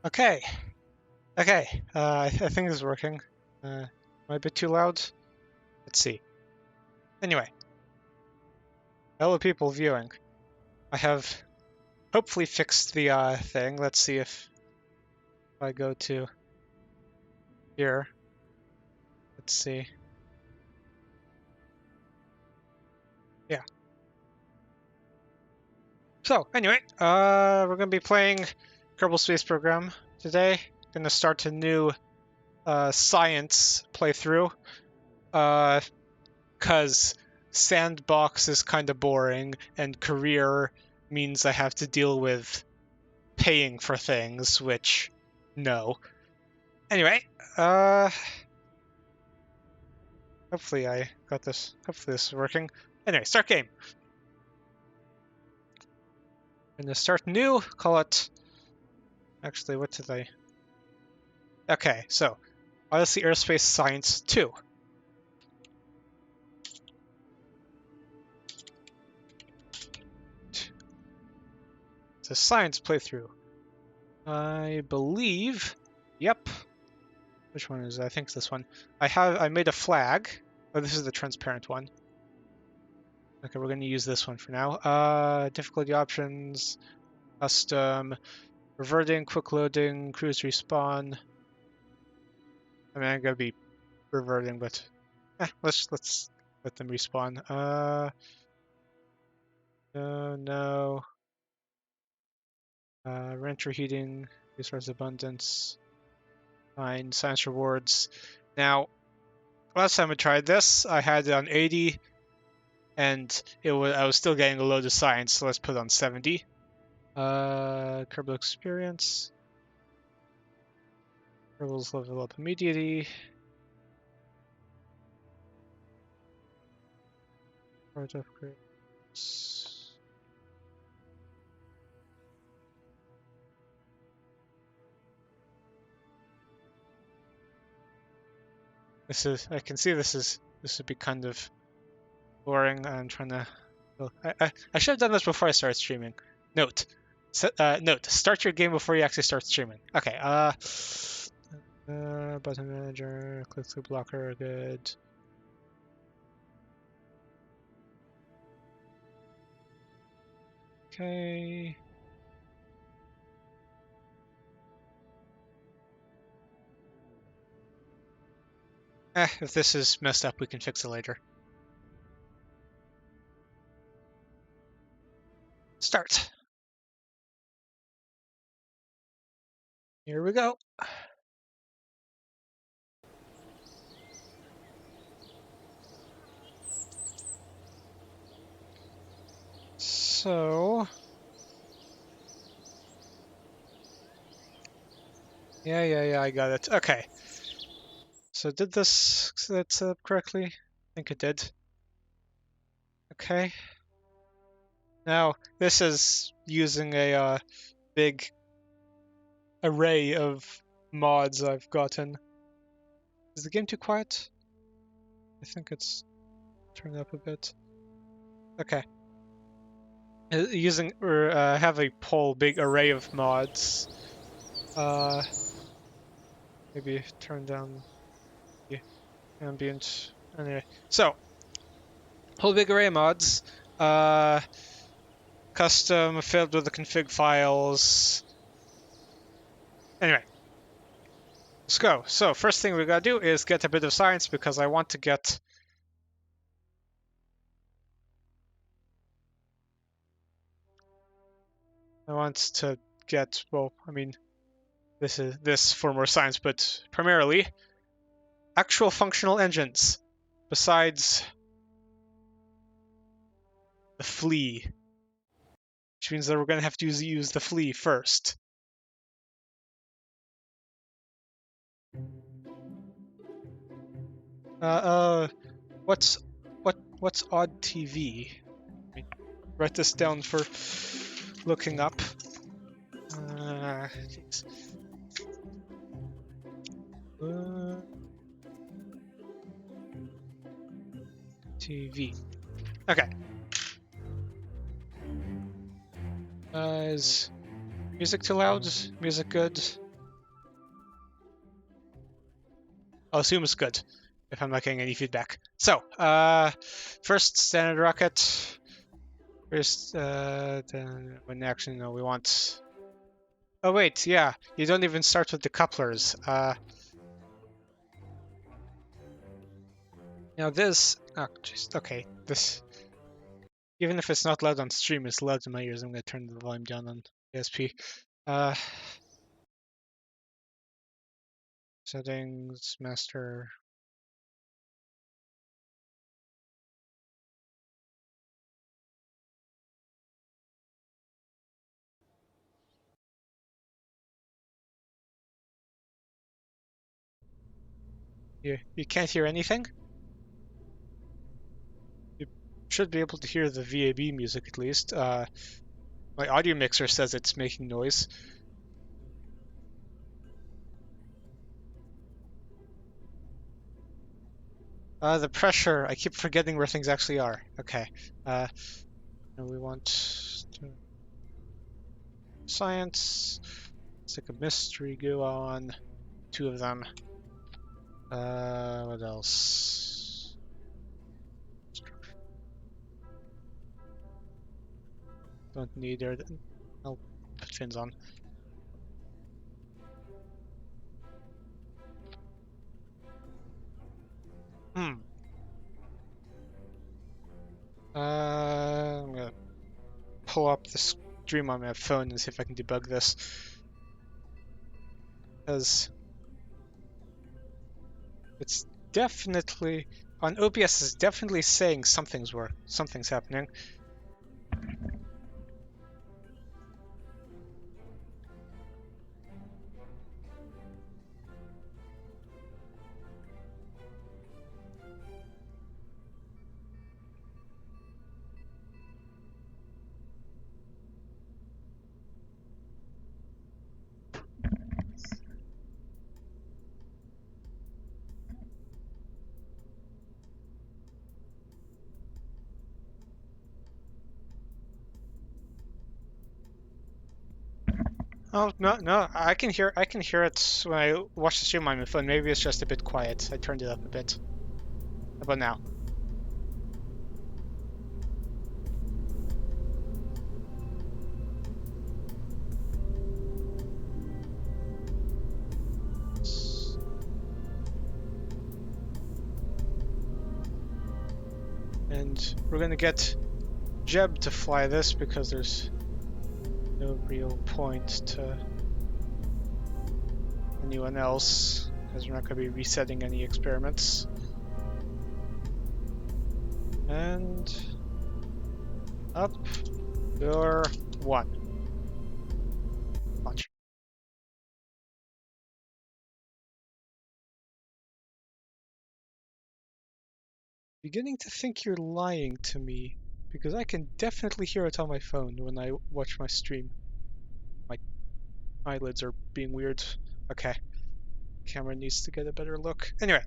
Okay. Okay. I think this is working. Am I a bit too loud? Let's see. Anyway. Hello, people viewing. I have hopefully fixed the thing. Let's see if I go to here. Let's see. Yeah. So, anyway, we're going to be playing Kerbal Space Program today. Going to start a new science playthrough. Because sandbox is kind of boring, and career means I have to deal with paying for things, which, no. Anyway, hopefully I got this. Hopefully this is working. Anyway, start game. I'm gonna start new, call it... Actually, what did I... Okay, so, Odyssey Aerospace Science 2. It's a science playthrough. I believe... Yep. Which one is it? I think it's this one. I made a flag. Oh, this is the transparent one. Okay, we're going to use this one for now. Difficulty options, custom, reverting, quick loading, cruise respawn. I mean, I'm going to be reverting, but let's let them respawn. No. Reentry heating, resource abundance, fine, science rewards. Now, last time I tried this, I had it on 80. And I was still getting a load of science, so let's put it on 70. Kerbal experience. Kerbals level up immediately. Part upgrades. I can see this would be kind of boring. I'm trying to... I should have done this before I started streaming. Note. Note. Start your game before you actually start streaming. Okay. Button manager. Click-through blocker. Good. Okay. If this is messed up, we can fix it later. Start. Here we go. So... Yeah, I got it. Okay. So did this set up correctly? I think it did. Okay. Now, this is using a big array of mods I've gotten. Is the game too quiet? I think it's turned up a bit. Okay. Using or have a big array of mods. Maybe turn down the ambient. Anyway, so whole big array of mods. Custom filled with the config files. Anyway, let's go. So first thing we gotta do is get a bit of science because I want to get well, I mean, this for more science, but primarily actual functional engines besides the flea, which means that we're gonna have to use the flea first. What's odd TV? Let me write this down for looking up. TV. Okay. Is music too loud? Music good? I'll assume it's good if I'm not getting any feedback. So, first standard rocket. First, then when actually no, we want. Oh wait, yeah, you don't even start with decouplers. Now this, oh, just okay. This, even if it's not loud on stream, it's loud in my ears. I'm gonna turn the volume down on KSP. Settings, master. You can't hear anything? You should be able to hear the VAB music at least. My audio mixer says it's making noise. The pressure, I keep forgetting where things actually are. Okay. And we want science. Stick a mystery goo on. 2 of them. What else? Don't need air. I'll put fins on. I'm gonna pull up the stream on my phone and see if I can debug this. Because it's definitely on OBS is definitely saying something's happening. Oh no, I can hear it when I watch the stream on my phone. Maybe it's just a bit quiet. I turned it up a bit. How about now? And we're gonna get Jeb to fly this because there's no real point to anyone else, because we're not going to be resetting any experiments. And up your 1. Launch. Beginning to think you're lying to me, because I can definitely hear it on my phone when I watch my stream. My eyelids are being weird. Okay. Camera needs to get a better look. Anyway.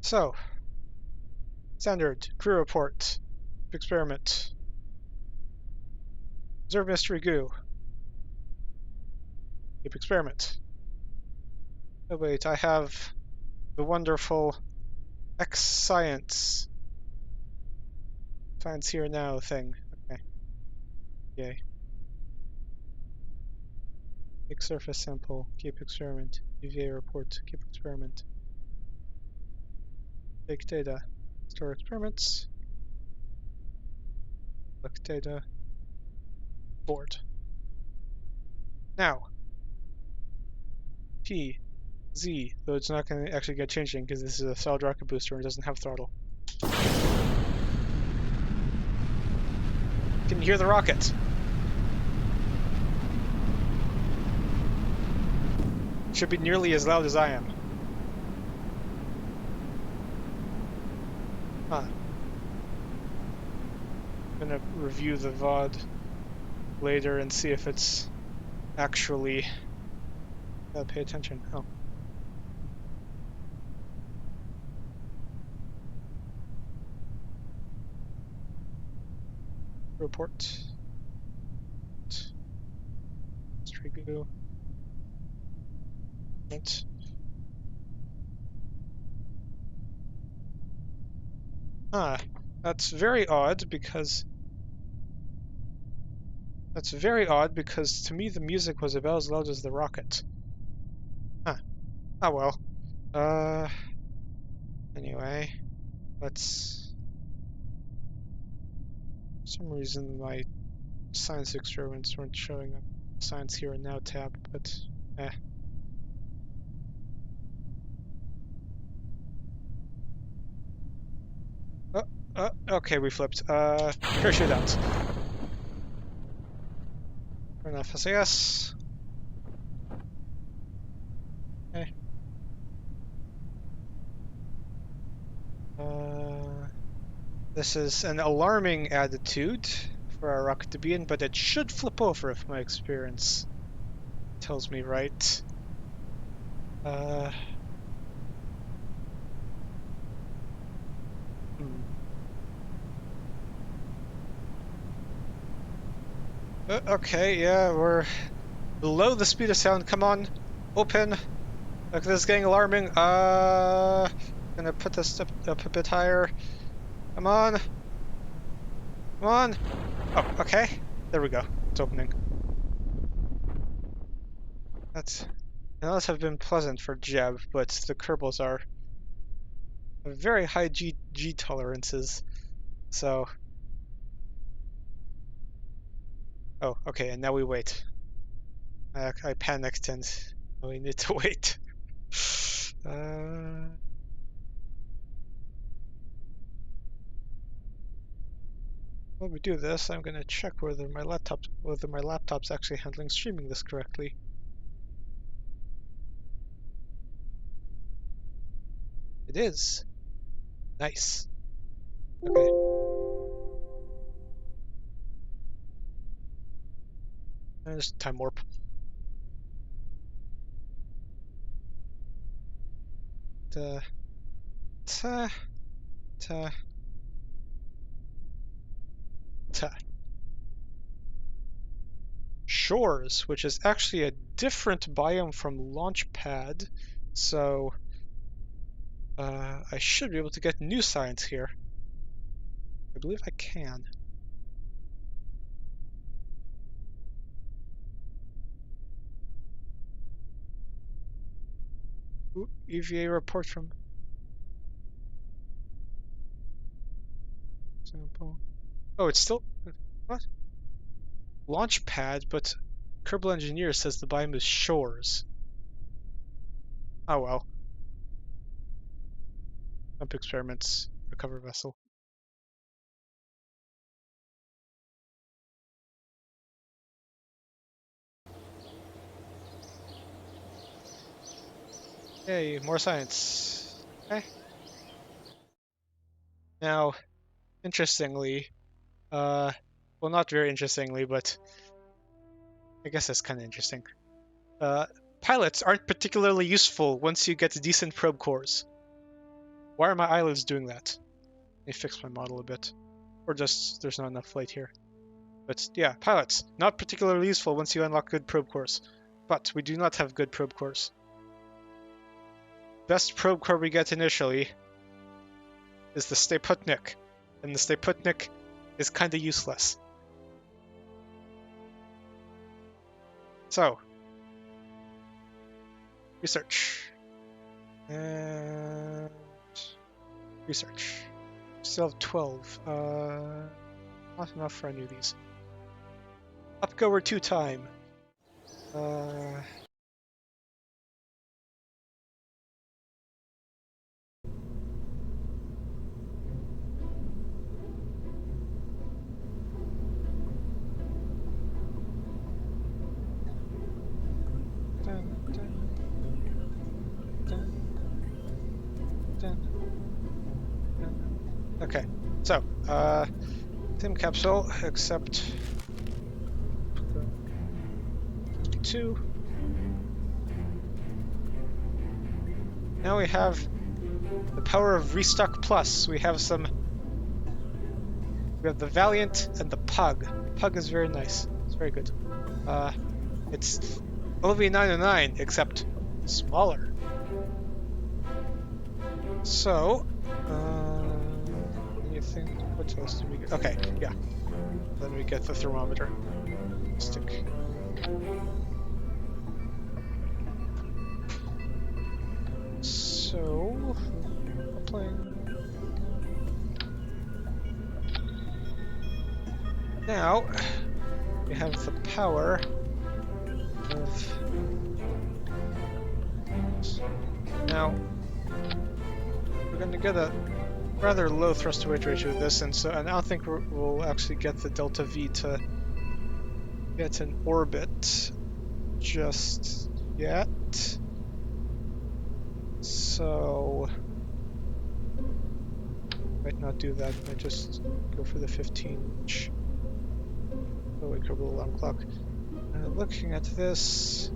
So. Standard. Crew report. Experiment. Observe mystery goo. Keep experiment. Oh wait, I have the wonderful Science here now thing. Okay. Yay. Take surface sample. Keep experiment. UVA report. Keep experiment. Take data. Store experiments. Collect data. Board. Now. P. Z. Though it's not going to actually get changing because this is a solid rocket booster and it doesn't have throttle. Can you hear the rocket? Should be nearly as loud as I am. Huh. I'm gonna review the VOD later and see if it's actually... pay attention. Oh. Report. Mystery goo. Right. Ah, that's very odd because to me the music was about as loud as the rocket. Huh. Oh well. Anyway, let's. For some reason my science experiments weren't showing up. Science Here and Now tab, but eh. Okay, we flipped. Parachute out. Turn off SAS. Okay. This is an alarming attitude for our rocket to be in, but it should flip over if my experience tells me right. Okay, yeah, we're below the speed of sound. Come on, open. Look, this is getting alarming. Gonna put this up a bit higher. Come on. Come on. Oh, okay. There we go. It's opening. Those have been pleasant for Jeb, but the Kerbals are very high G tolerances. So. Oh, okay, and now we wait. I panicked and we need to wait. While we do this, I'm gonna check whether my laptop's actually handling streaming this correctly. It is. Nice. Okay. There's time warp. Ta. Shores, which is actually a different biome from Launchpad, so I should be able to get new science here. I believe I can. Ooh, EVA report from example. Oh, it's still what? Launchpad, but Kerbal Engineer says the biome is shores. Oh well. Dump experiments, recover vessel. Yay, more science. Okay. Now, interestingly, well, not very interestingly, but I guess that's kind of interesting. Pilots aren't particularly useful once you get decent probe cores. Why are my eyelids doing that? Let me fix my model a bit. Or just, there's not enough light here. But yeah, pilots, not particularly useful once you unlock good probe cores. But we do not have good probe cores. Best probe core we get initially is the Steputnik. And the Steputnik is kinda useless. So, research. And research. Still have 12. Not enough for any of these. Upgoer 2 time. Okay, so, Tim capsule, except 2. Now we have the power of ReStock Plus. We have the Valiant and the Pug. Pug is very nice. It's very good. It's LV909, except smaller. So, anything? What else do we get? Okay, yeah. Then we get the thermometer stick. So, playing. Now, we have the power of. Now, we're going to get a rather low thrust-to-weight ratio with this, and I don't think we'll actually get the delta V to get an orbit just yet. So, might not do that. Might just go for the 15-inch. Oh, wait, Kerbal alarm clock. Looking at this,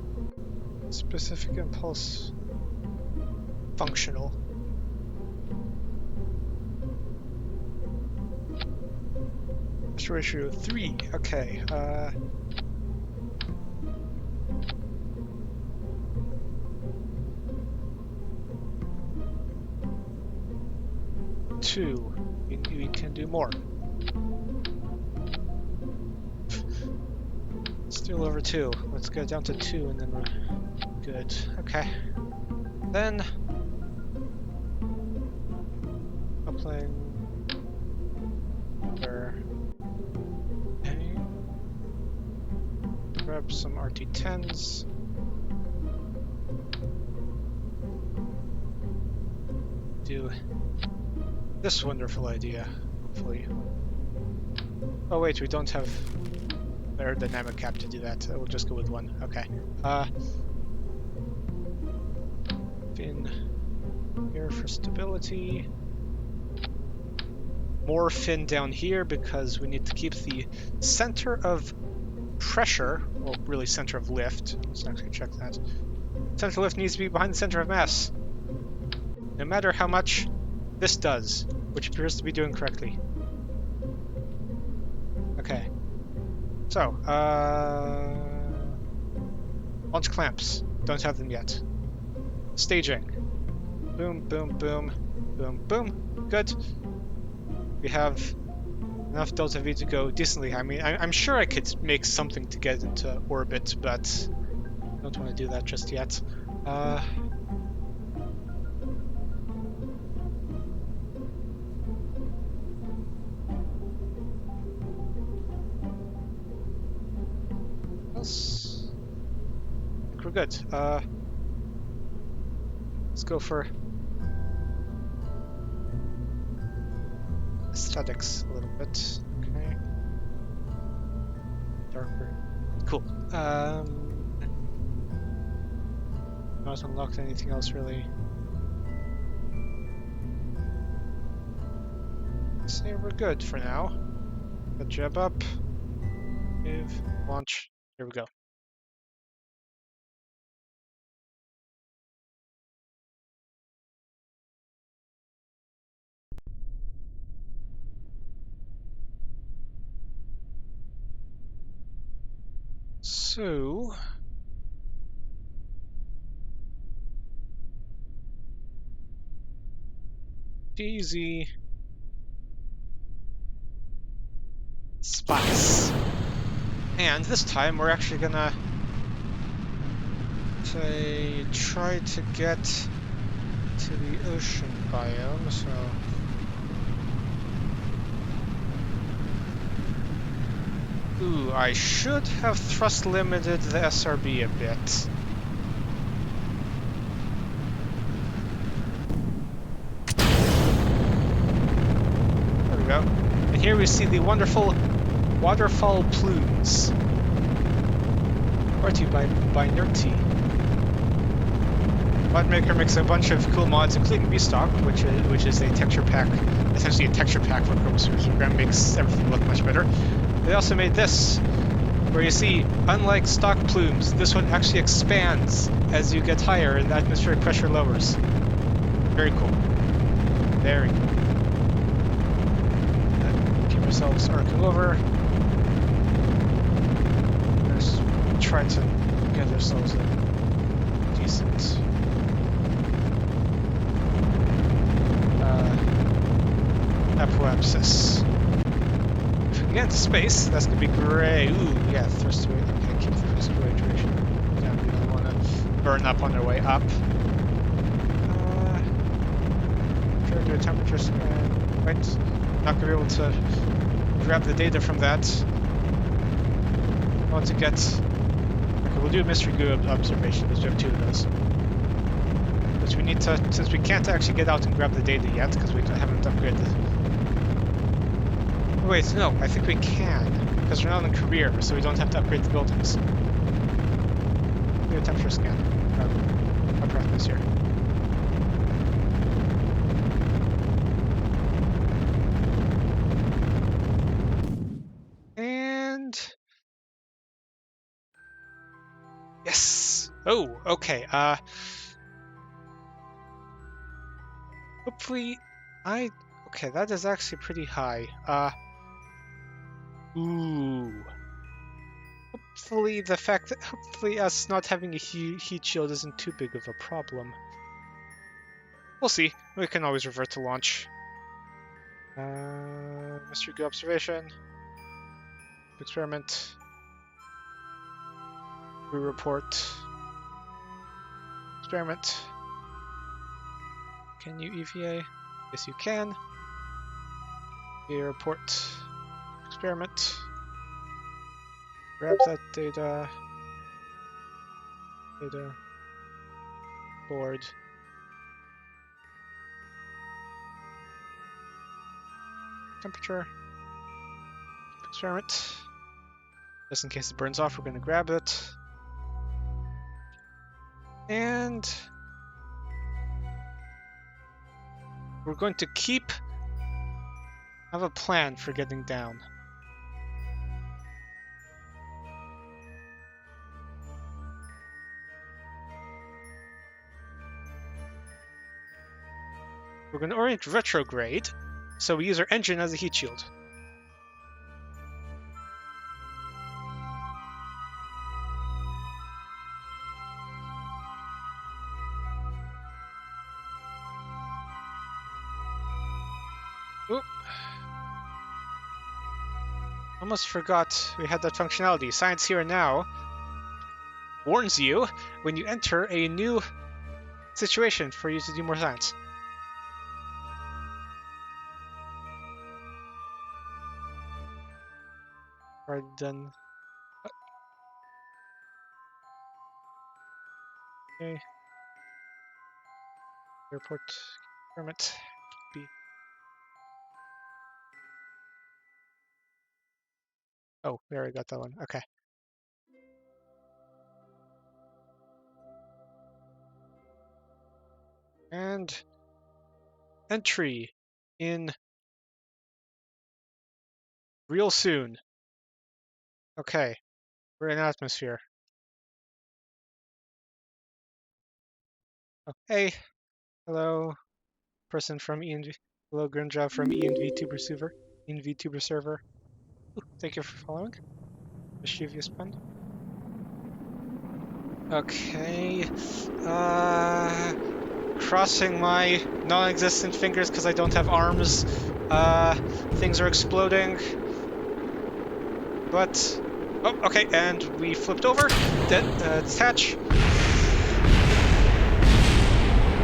specific impulse, functional. Ratio 3. Okay. 2. We can do more. Still over 2. Let's go down to 2 and then we're good. Okay. Then applying there. Okay. Grab some RT10s. Do this wonderful idea, hopefully. Oh wait, we don't have aerodynamic cap to do that. We'll just go with 1. Okay. Fin here for stability. More fin down here because we need to keep the center of pressure, well, really center of lift. Let's actually check that. Center of lift needs to be behind the center of mass. No matter how much this does, which appears to be doing correctly. Okay. So, launch clamps. Don't have them yet. Staging. Boom, boom, boom, boom, boom. Good. We have enough delta V to go decently. I mean, I'm sure I could make something to get into orbit, but I don't want to do that just yet. I think we're good. Let's go for aesthetics a little bit. Okay. Darker. Cool. Not unlocked anything else really. Say we're good for now. Good jab up. Move. Launch. Here we go. So, easy spots. And this time we're actually gonna try to get to the ocean biome, so ooh, I should have thrust limited the SRB a bit. There we go. And here we see the wonderful Waterfall plumes. Brought to you by Reentry. Modmaker makes a bunch of cool mods, including ReStock, which is a texture pack, essentially a texture pack for Kerbal Engineer, makes everything look much better. They also made this, where you see, unlike stock plumes, this one actually expands as you get higher and the atmospheric pressure lowers. Very cool. Very cool. Keep ourselves arcing over. Let's try to get ourselves a decent. Apoapsis. If we can get into space, that's gonna be great. Ooh, yeah, thrust away. Okay, keep the thrust away duration down. We don't want to burn up on our way up. Try to do a temperature scan. Right, not gonna be able to grab the data from that. I want to get. Okay, we'll do a mystery goo observation because we have 2 of those. But we need to, since we can't actually get out and grab the data yet because we haven't upgraded. Oh, wait, no, I think we can because we're not in career, so we don't have to upgrade the buildings. Do a temperature scan. Our preference here. And yes. Oh, okay. Hopefully, okay. That is actually pretty high. Ooh. Hopefully, hopefully us not having a heat shield isn't too big of a problem. We'll see. We can always revert to launch. Mystery goo observation. Experiment. We report. Experiment. Can you EVA? Yes, you can. We report. Experiment. Grab that data. Data. Board. Temperature. Experiment. Just in case it burns off, we're going to grab it. And we're going to have a plan for getting down. We're going to orient retrograde, so we use our engine as a heat shield. Oop. Almost forgot we had that functionality. Science Here and Now warns you when you enter a new situation for you to do more science. Already done. Okay. Airport permit. B. Oh, we already got that one. Okay. And entry in real soon. Okay, we're in atmosphere. Oh, hey, hello, person from ENV. Hello, Grimjob from ENVTuber server. ENVTuber server. Ooh, thank you for following. Mischievous pun. Okay. Crossing my non-existent fingers because I don't have arms. Things are exploding. But oh, okay, and we flipped over. Detach.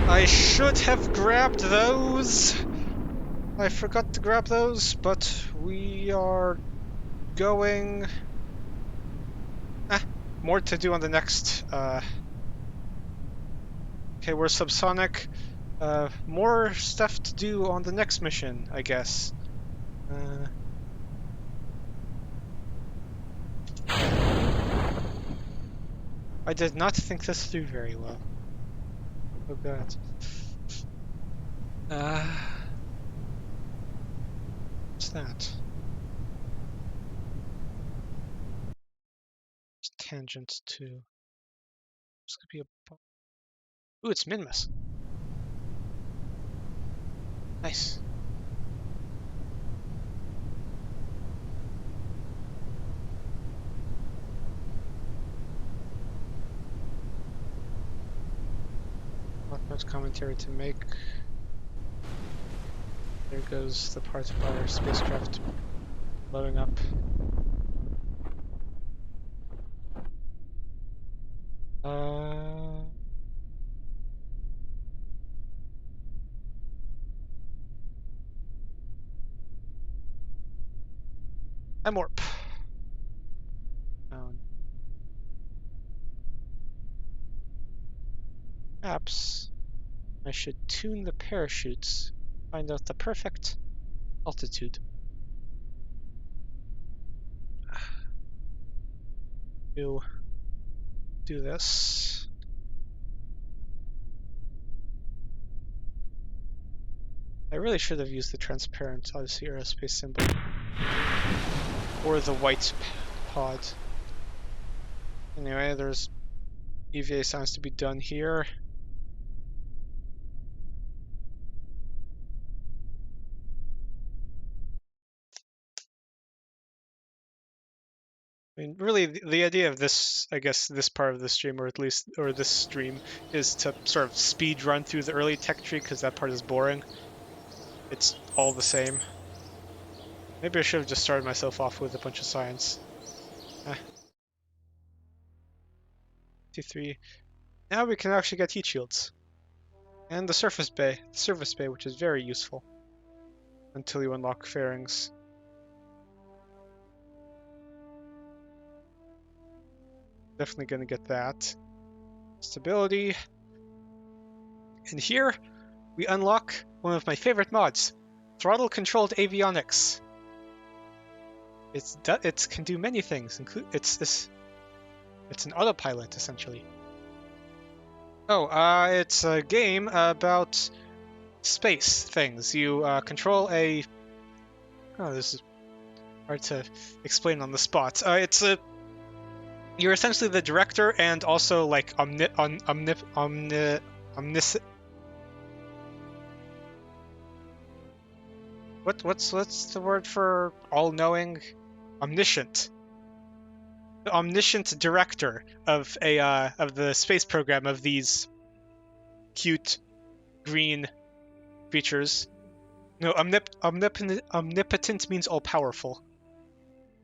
I should have grabbed those. I forgot to grab those, but we are going. More to do on the next. Okay, we're subsonic. More stuff to do on the next mission, I guess. I did not think this through very well. Oh god. What's that? It's tangent to. This could be a. Ooh, it's Minmus. Nice. much commentary to make. There goes the part of our spacecraft blowing up. I'm warp. Perhaps I should tune the parachutes, find out the perfect altitude. Do this. I really should have used the transparent Odyssey Aerospace symbol. Or the white pod. Anyway, there's EVA science to be done here. I mean, really, the idea of this, I guess, this part of the stream, or at least, or this stream, is to sort of speed run through the early tech tree, because that part is boring. It's all the same. Maybe I should have just started myself off with a bunch of science. T3. Now we can actually get heat shields. And the surface bay, which is very useful. Until you unlock fairings. Definitely gonna get that. Stability. And here, we unlock one of my favorite mods. Throttle controlled avionics. It can do many things. It's an autopilot essentially. Oh, it's a game about space things. You control a. Oh, this is hard to explain on the spot. You're essentially the director and also like omniscient. What's the word for all-knowing? Omniscient. The omniscient director of the space program of these cute green creatures. No, omnipotent means all-powerful.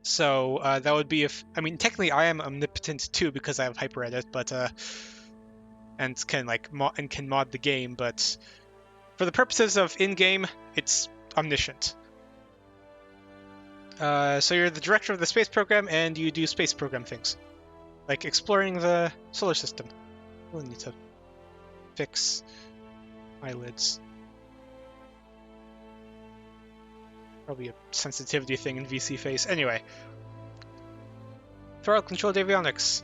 So that would be if technically I am omnipotent too because I have Hyperedit, but and can mod the game, but for the purposes of in-game, it's omniscient. So you're the director of the space program, and you do space program things, like exploring the solar system. We'll need to fix eyelids. Probably a sensitivity thing in VC face. Anyway, Throttle controlled avionics,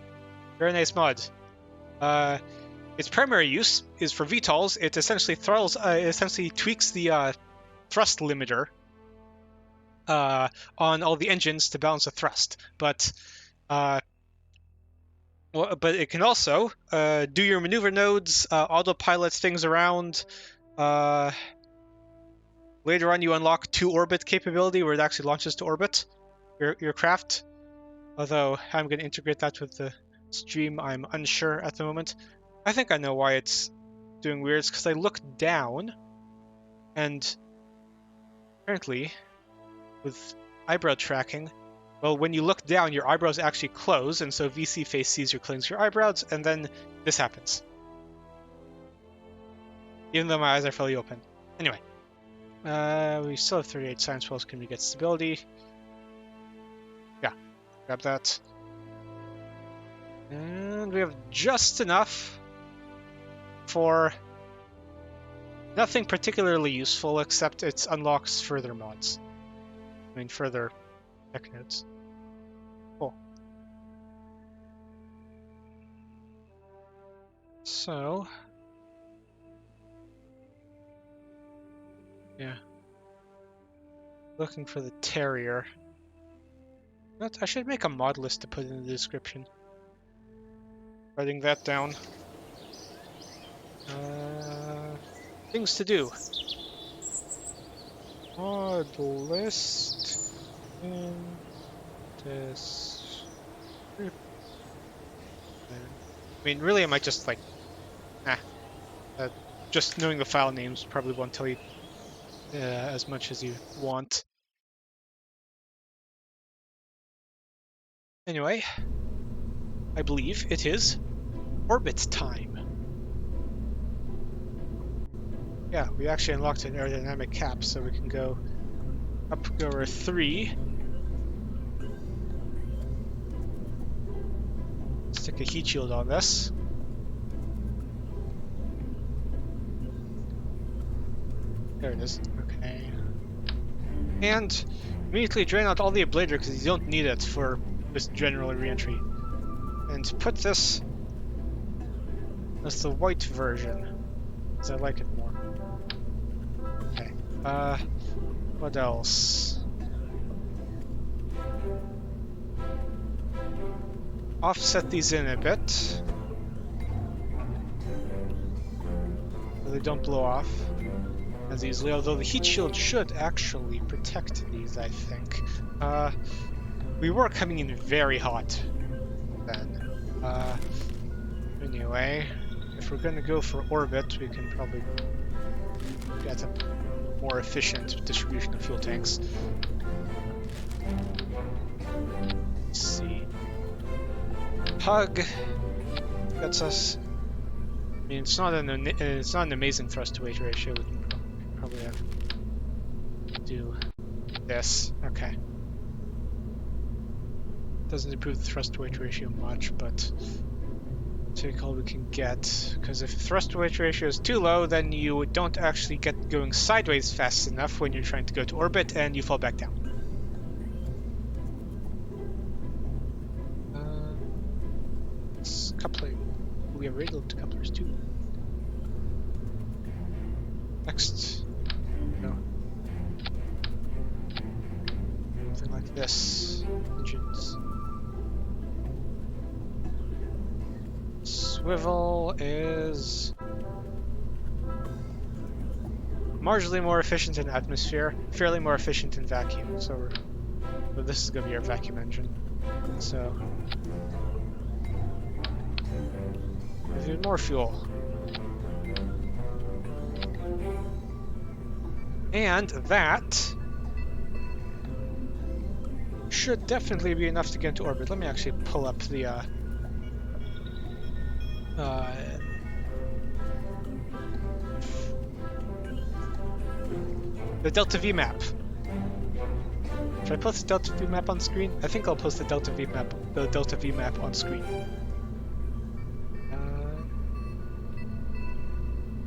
very nice mod. Its primary use is for VTOLs. It essentially tweaks the thrust limiter on all the engines to balance the thrust, but it can also do your maneuver nodes, autopilot things around. Later on, you unlock 2-orbit capability, where it actually launches to orbit your craft. Although I'm going to integrate that with the stream, I'm unsure at the moment. I think I know why it's doing weird. It's because I looked down, and apparently, with eyebrow tracking, well, when you look down, your eyebrows actually close, and so VC face sees you're closing your eyebrows, and then this happens. Even though my eyes are fully open. Anyway, we still have 38 science wells. Can we get stability? Yeah, grab that. And we have just enough for nothing particularly useful, except it unlocks further mods. Further tech nodes. Cool. So, yeah. Looking for the Terrier. But I should make a mod list to put in the description. Writing that down. Things to do. Mod list in this. Really, I might just just knowing the file names probably won't tell you as much as you want. Anyway, I believe it is orbit time. Yeah, we actually unlocked an aerodynamic cap, so we can go up over 3. Stick a heat shield on this. There it is. Okay. And immediately drain out all the ablator because you don't need it for just general reentry. And put this as the white version, because I like it more. Okay. What else? Offset these in a bit so they don't blow off as easily, although the heat shield should actually protect these, I think. We were coming in very hot then. Anyway, if we're gonna go for orbit, we can probably get a more efficient distribution of fuel tanks. Let's see. Hug gets us. I mean, it's not an amazing thrust to weight ratio. We can probably do this. Okay. Doesn't improve the thrust to weight ratio much, but take all we can get. Because if thrust to weight ratio is too low, then you don't actually get going sideways fast enough when you're trying to go to orbit, and you fall back down. Coupling. We have radial decouplers too. Next. No. Something like this. Engines. Swivel is marginally more efficient in atmosphere, fairly more efficient in vacuum. So this is going to be our vacuum engine. So even more fuel. And that should definitely be enough to get into orbit. Let me actually pull up the Delta V map. Should I post the Delta V map on screen? I think I'll post the Delta V map on screen.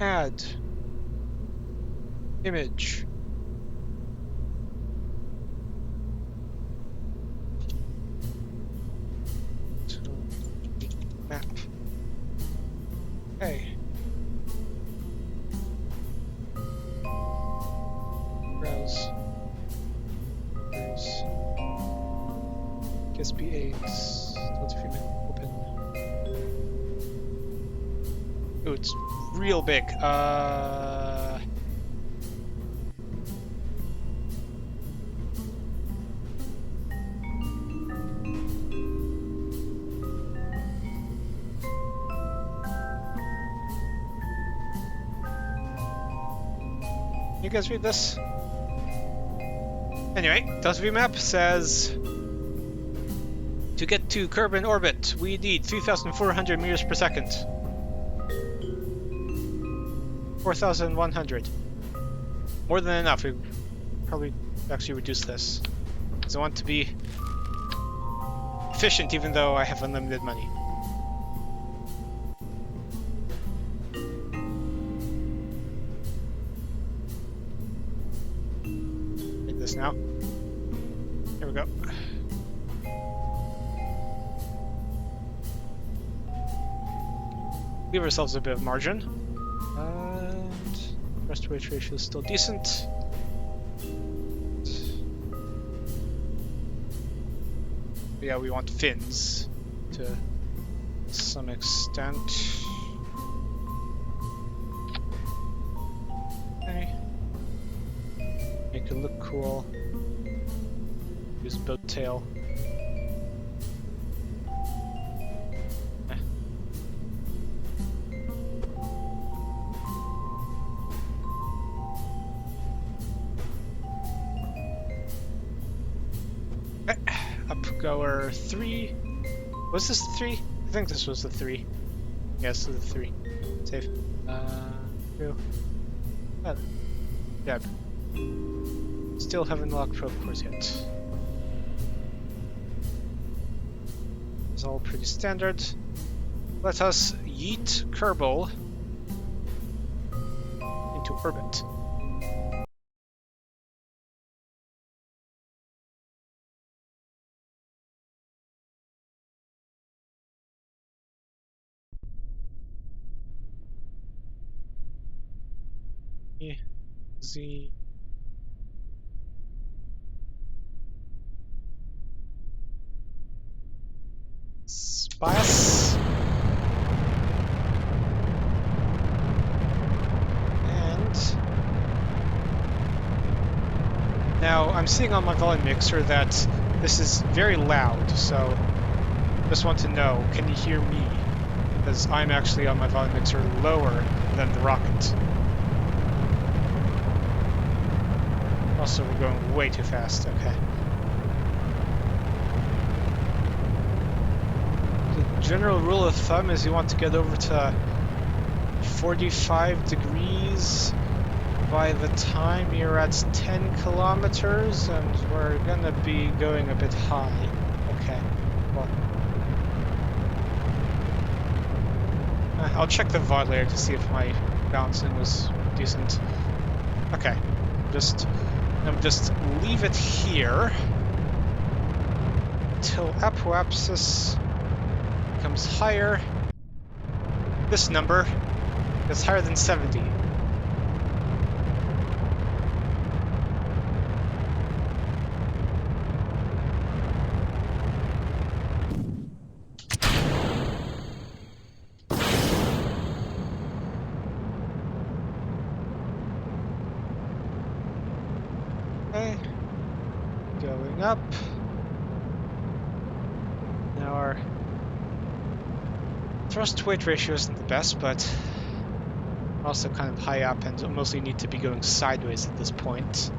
Add image. Map. Okay. Browse. There's KSP 8. Let's open. Oh, it's real big. You guys read this? Anyway, Delta V map says to get to Kerbal orbit, we need 3,400 meters per second. 4,100. More than enough. We probably actually reduce this, because I want to be efficient even though I have unlimited money. Take this now. Here we go. Leave ourselves a bit of margin. Thrust to weight ratio is still decent. But yeah, we want fins to some extent. Okay. Make it look cool. Use boat tail. upgoer 3. Was this the 3? I think this was the 3. Yes, the 3. Save. Through. Deb. Still haven't locked probe cores yet. It's all pretty standard. Let us yeet Kerbal into orbit. Z. Spice. And now I'm seeing on my volume mixer that this is very loud, so just want to know, can you hear me? Because I'm actually on my volume mixer lower than the rocket. Also, we're going way too fast. Okay. The general rule of thumb is you want to get over to 45 degrees by the time you're at 10 kilometers, and we're gonna be going a bit high. Okay. Well, I'll check the VOD later to see if my bouncing was decent. Okay. Just leave it here until apoapsis becomes higher. This number is higher than 70. Okay, going up. Now our thrust-to-weight ratio isn't the best, but also kind of high up and mostly need to be going sideways at this point.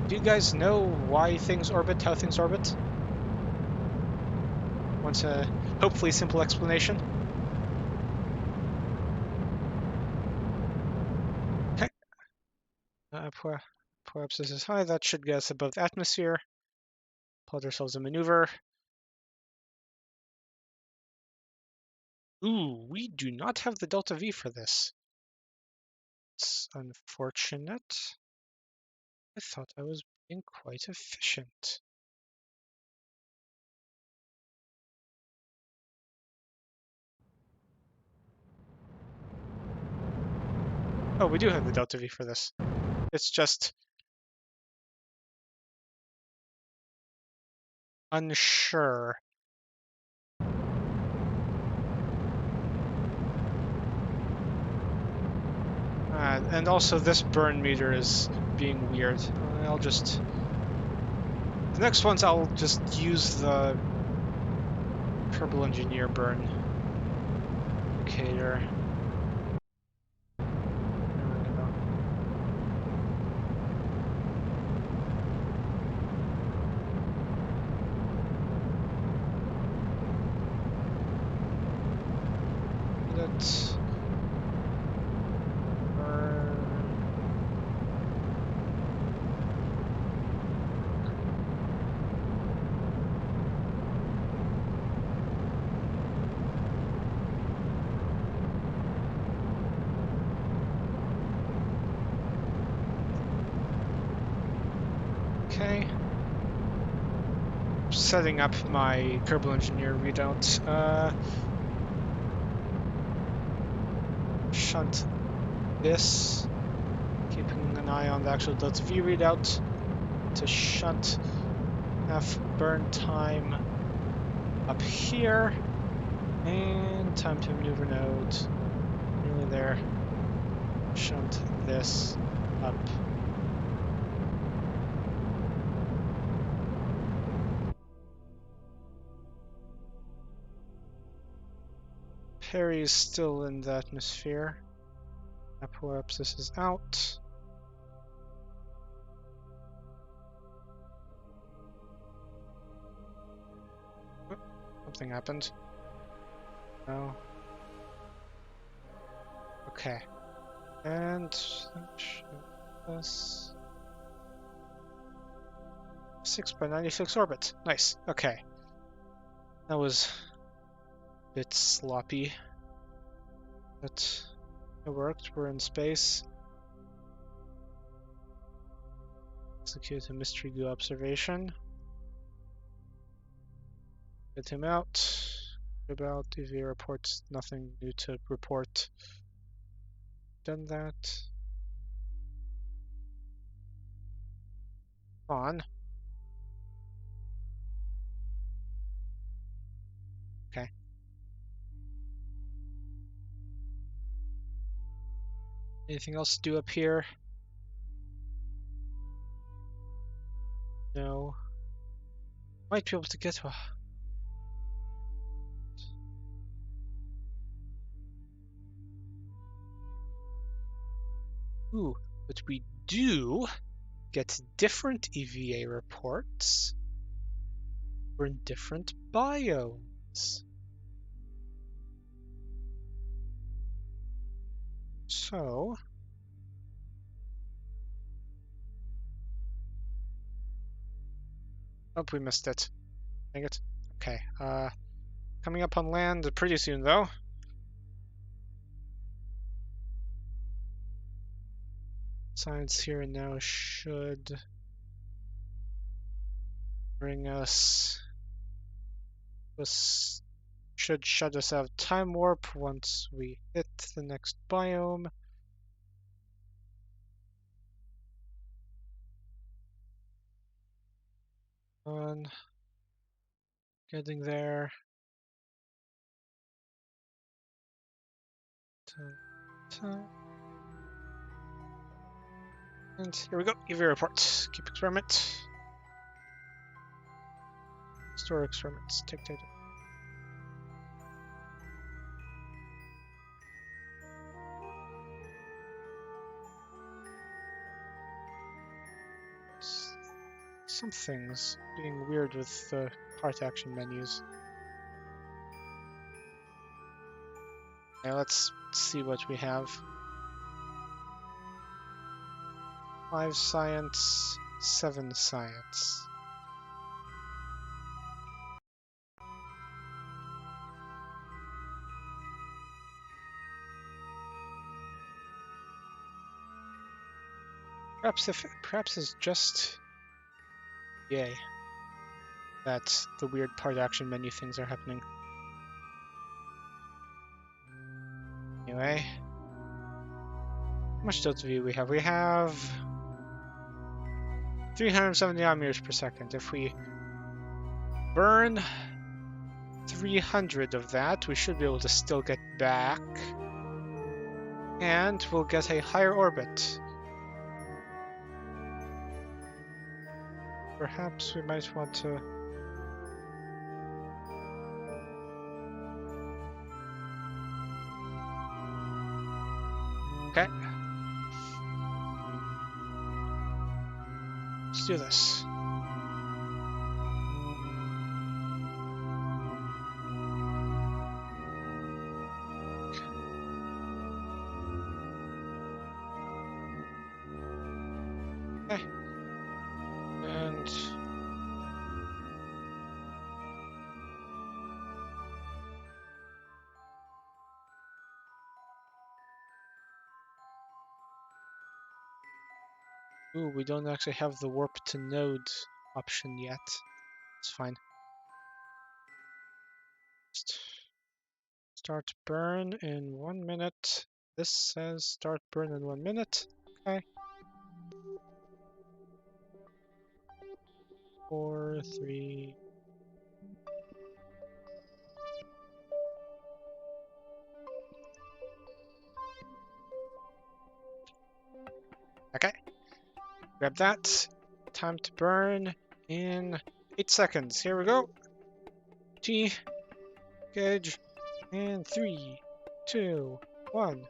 Do you guys know why things orbit, how things orbit? Want a hopefully simple explanation? Okay. Apoapsis is high, that should get us above the atmosphere. Pull ourselves a maneuver. Ooh, we do not have the delta V for this. It's unfortunate. I thought I was being quite efficient. Oh, we do have the delta V for this. It's just unsure. And also this burn meter is being weird. I'll just... The next ones I'll just use the Kerbal Engineer burn indicator. There we go. Let's burn. Okay. Setting up my Kerbal Engineer readout. Shunt this, keeping an eye on the actual delta V readout. To shunt half burn time up here, and time to maneuver node. Nearly there. Shunt this up. Perry's still in the atmosphere. Apoapsis is out. Something happened. No. Okay. And plus 6/96 orbit. Nice. Okay. That was a bit sloppy, but it worked. We're in space. Execute a mystery goo observation. Get him out. About EVA reports, nothing new to report. Done that. On. Okay. Anything else to do up here? No. Might be able to get to. Ooh, but we do get different EVA reports for different biomes. So, oh, we missed it. Dang it. Okay, coming up on land pretty soon though. Science here and now should bring us. This should shut us out of time warp once we hit the next biome. On getting there. And here we go. EV report. Keep experiment. Store experiments. Take data. Something's being weird with the part action menus. Okay, let's see what we have. 5 science, 7 science. Perhaps it's just yay that the weird part action menu things are happening. Anyway, how much delta V we have? We have 370 odd meters per second. If we burn 300 of that, we should be able to still get back, and we'll get a higher orbit. Perhaps we might want to. Okay. Let's do this. Okay. And ooh, we don't actually have the warp to node option yet. It's fine. Start burn in 1 minute. This says start burn in 1 minute. Okay. 4, 3. Okay. Grab that. Time to burn in 8 seconds. Here we go. T. Gauge. And 3, 2, 1.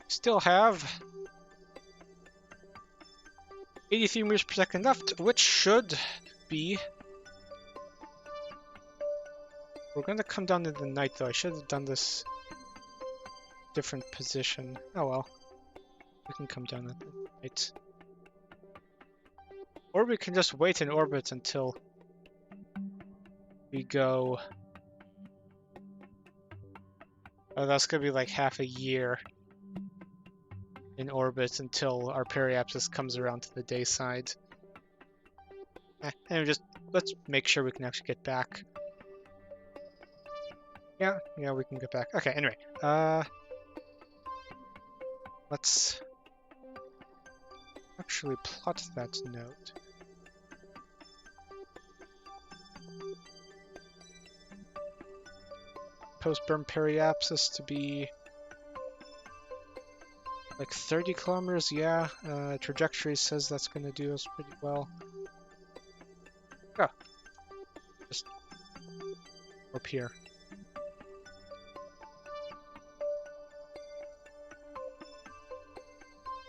Still have 83 meters per second left, which should be... We're gonna come down in the night though. I should have done this different position. Oh well. We can come down at the night. Or we can just wait in orbit until we go... Oh, that's gonna be like half a year in orbit until our periapsis comes around to the day side. And just let's make sure we can actually get back. Yeah, we can get back. Okay, anyway, let's actually plot that node. Post-burn periapsis to be like 30 kilometers, yeah. Trajectory says that's going to do us pretty well. Oh, just up here.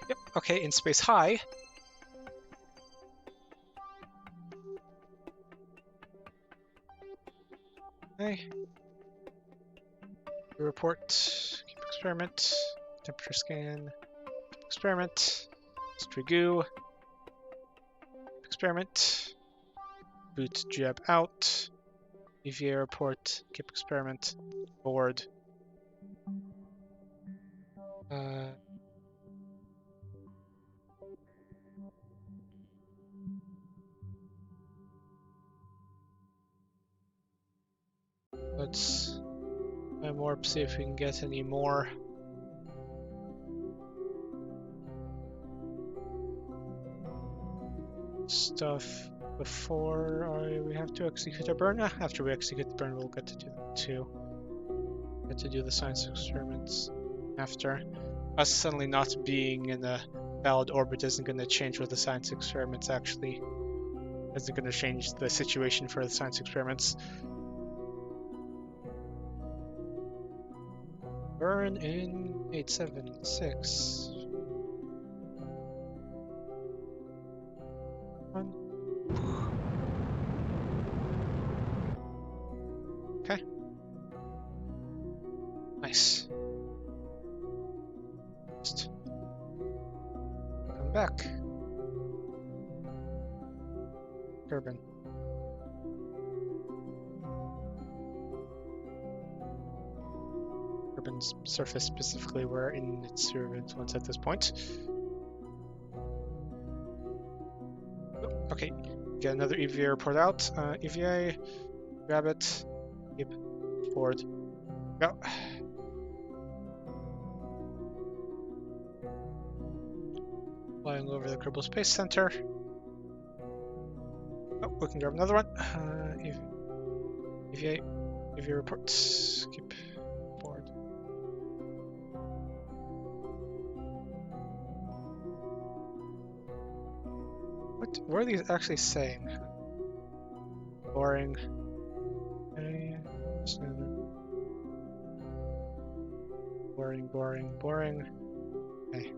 Yep, okay, in space high. Okay. Report, keep experiment, temperature scan, experiment, history goo, experiment, boot jab out, EVA report, keep experiment, board. Let's warp, see if we can get any more. Stuff before we have to execute a burn. After we execute the burn, we'll get to do that too. Get to do the science experiments after. Us suddenly not being in a valid orbit isn't going to change what the science experiments actually isn't going to change the situation for the science experiments. Burn in 876. Okay. Nice. Just come back. Kerbal. Kerbin's surface specifically, we're in its sphere of influence at this point. Okay, get another EVA report out. EVA, grab it, keep forward, go. Flying over the Kerbal Space Center. Oh, we can grab another one. EVA reports, keep forward. What are these actually saying? Boring. Okay. Boring. Okay.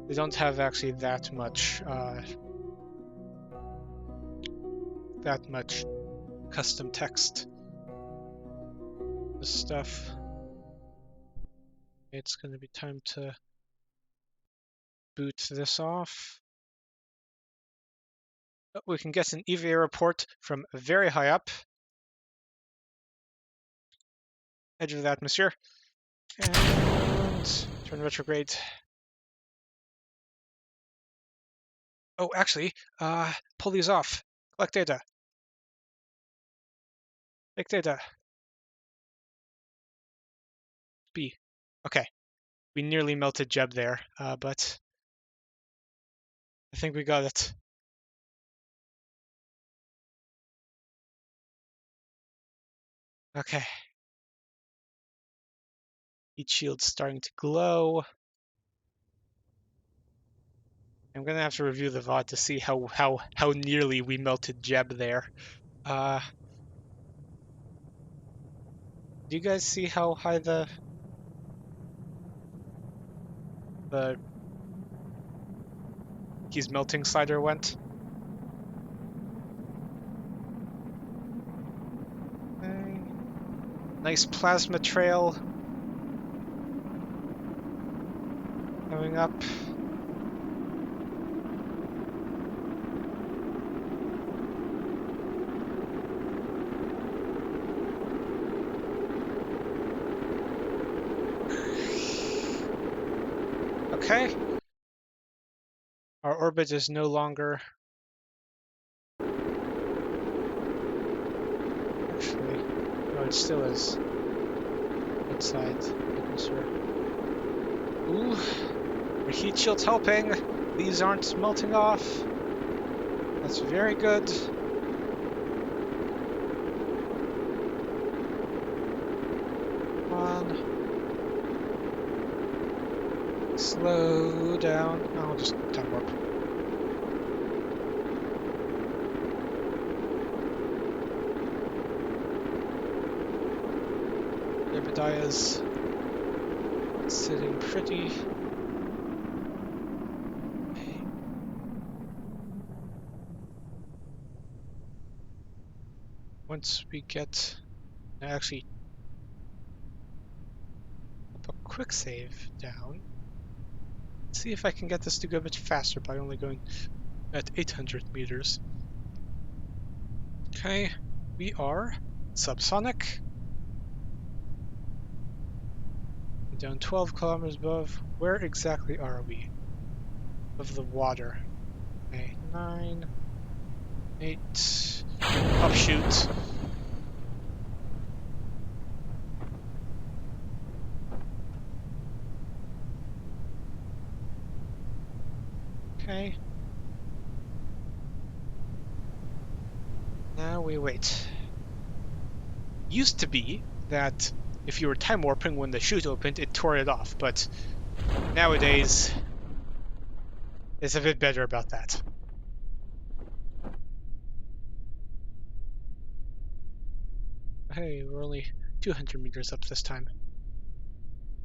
They don't have actually that much custom text. This stuff. It's going to be time to boot this off. We can get an EVA report from very high up. Edge of the atmosphere. And turn retrograde. Oh, actually, pull these off. Collect data. Take data. B. Okay. We nearly melted Jeb there, but I think we got it. Okay. Heat shield's starting to glow. I'm gonna have to review the VOD to see how nearly we melted Jeb there. Do you guys see how high the... the Keys melting slider went. Okay. Nice plasma trail going up. Okay. Our orbit is no longer... Actually, no, it still is outside the atmosphere. Ooh, our heat shield's helping. These aren't melting off. That's very good. Come on. Slow down. I'll just time warp. Obadiah's sitting pretty. Once we get actually up a quick save down, see if I can get this to go a bit faster by only going at 800 meters. Okay, we are subsonic. Down 12 kilometers above. Where exactly are we? Of the water. Okay, 9, 8, upshoot. Okay. Now we wait. Used to be that if you were time warping when the chute opened, it tore it off, but nowadays it's a bit better about that. Hey, we're only 200 meters up this time.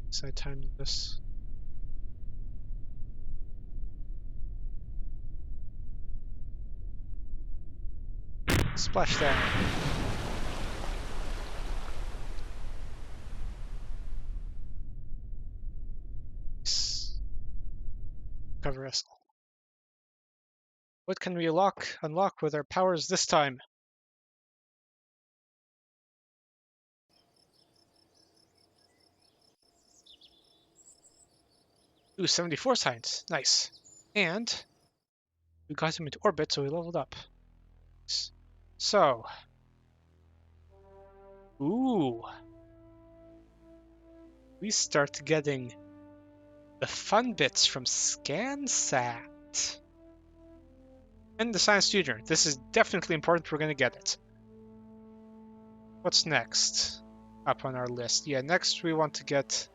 So I timed this. Splash down. Cover us all. What can we unlock with our powers this time? Ooh, 74 science. Nice. And we got him into orbit, so we leveled up. So. Ooh. We start getting the fun bits from SCANSat. And the science tutor. This is definitely important. We're going to get it. What's next up on our list? Yeah, next we want to get...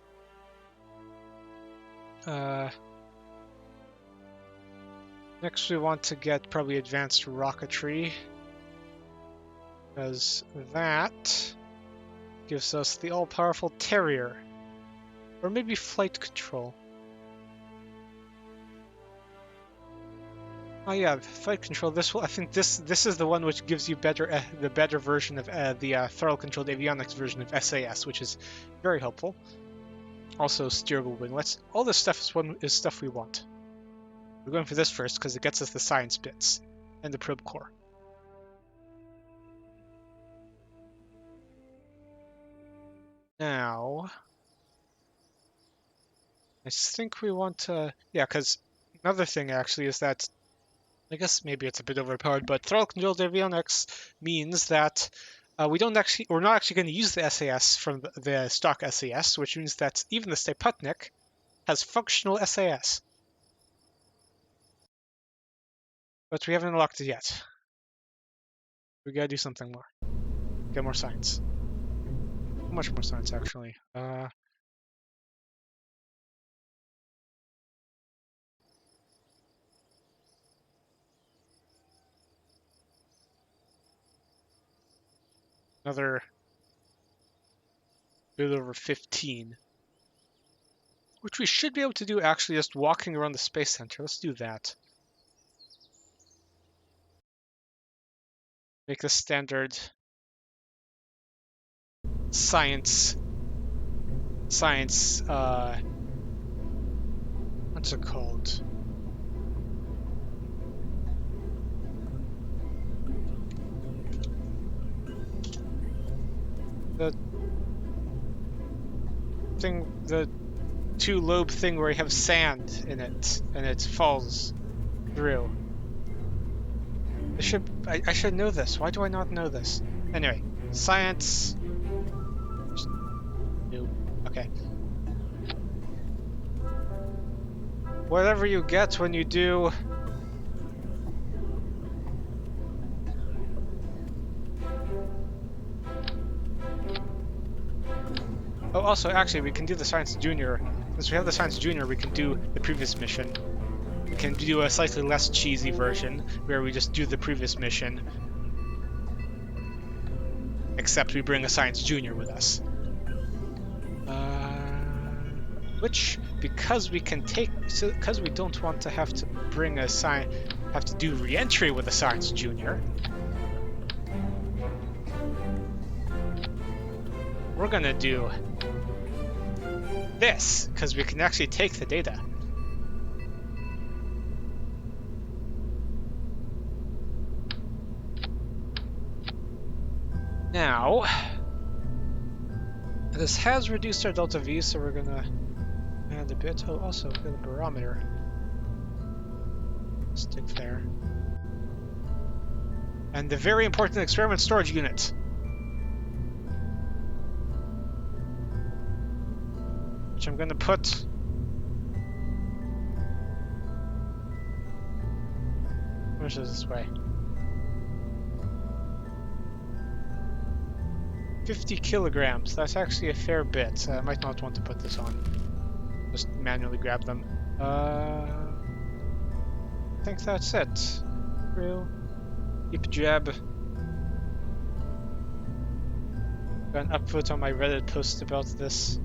next we want to get probably advanced rocketry. Because that gives us the all-powerful Terrier. Or maybe flight control. Oh yeah, flight control. I think this is the one which gives you the better version of the throttle-controlled avionics version of SAS, which is very helpful. Also, steerable winglets. All this stuff is stuff we want. We're going for this first because it gets us the science bits and the probe core. Now, I think we want to, yeah, because another thing actually is that, I guess maybe it's a bit overpowered, but throttle-controlled avionics means that we're not actually going to use the SAS from the stock SAS, which means that even the Steputnik has functional SAS. But we haven't unlocked it yet. We gotta do something more. Get more science. How much more science, actually? Another bit over 15. which we should be able to do actually just walking around the Space Center. Let's do that. Make the standard science, what's it called? The thing, the two-lobe thing where you have sand in it and it falls through. I should know this. Why do I not know this? Anyway, science. Nope. Okay. Whatever you get when you do. Oh, also, actually, we can do the Science Junior. Since we have the Science Junior, we can do the previous mission. We can do a slightly less cheesy version, where we just do the previous mission. Except we bring a Science Junior with us. Which, because we can take, because we don't want to have to bring a have to do Reentry with a Science Junior, we're gonna do this, because we can actually take the data. Now, this has reduced our delta V, so we're gonna add a bit. Oh, also, we've got a barometer. Stick there. And the very important experiment storage unit. Which I'm gonna put... Which is this way? 50 kilograms. That's actually a fair bit. I might not want to put this on. Just manually grab them. I think that's it. Real. Keep jab. Got an upvote on my Reddit post about this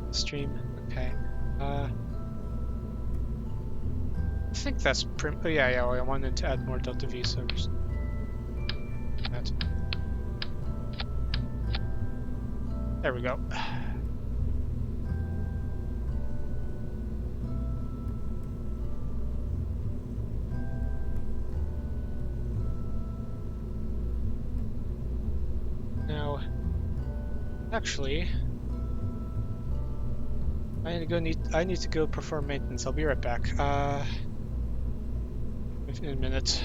stream. Okay. I think that's pretty. Oh, yeah. I wanted to add more delta V, so just that. There we go. Now, actually, I need to go perform maintenance. I'll be right back. In a minute.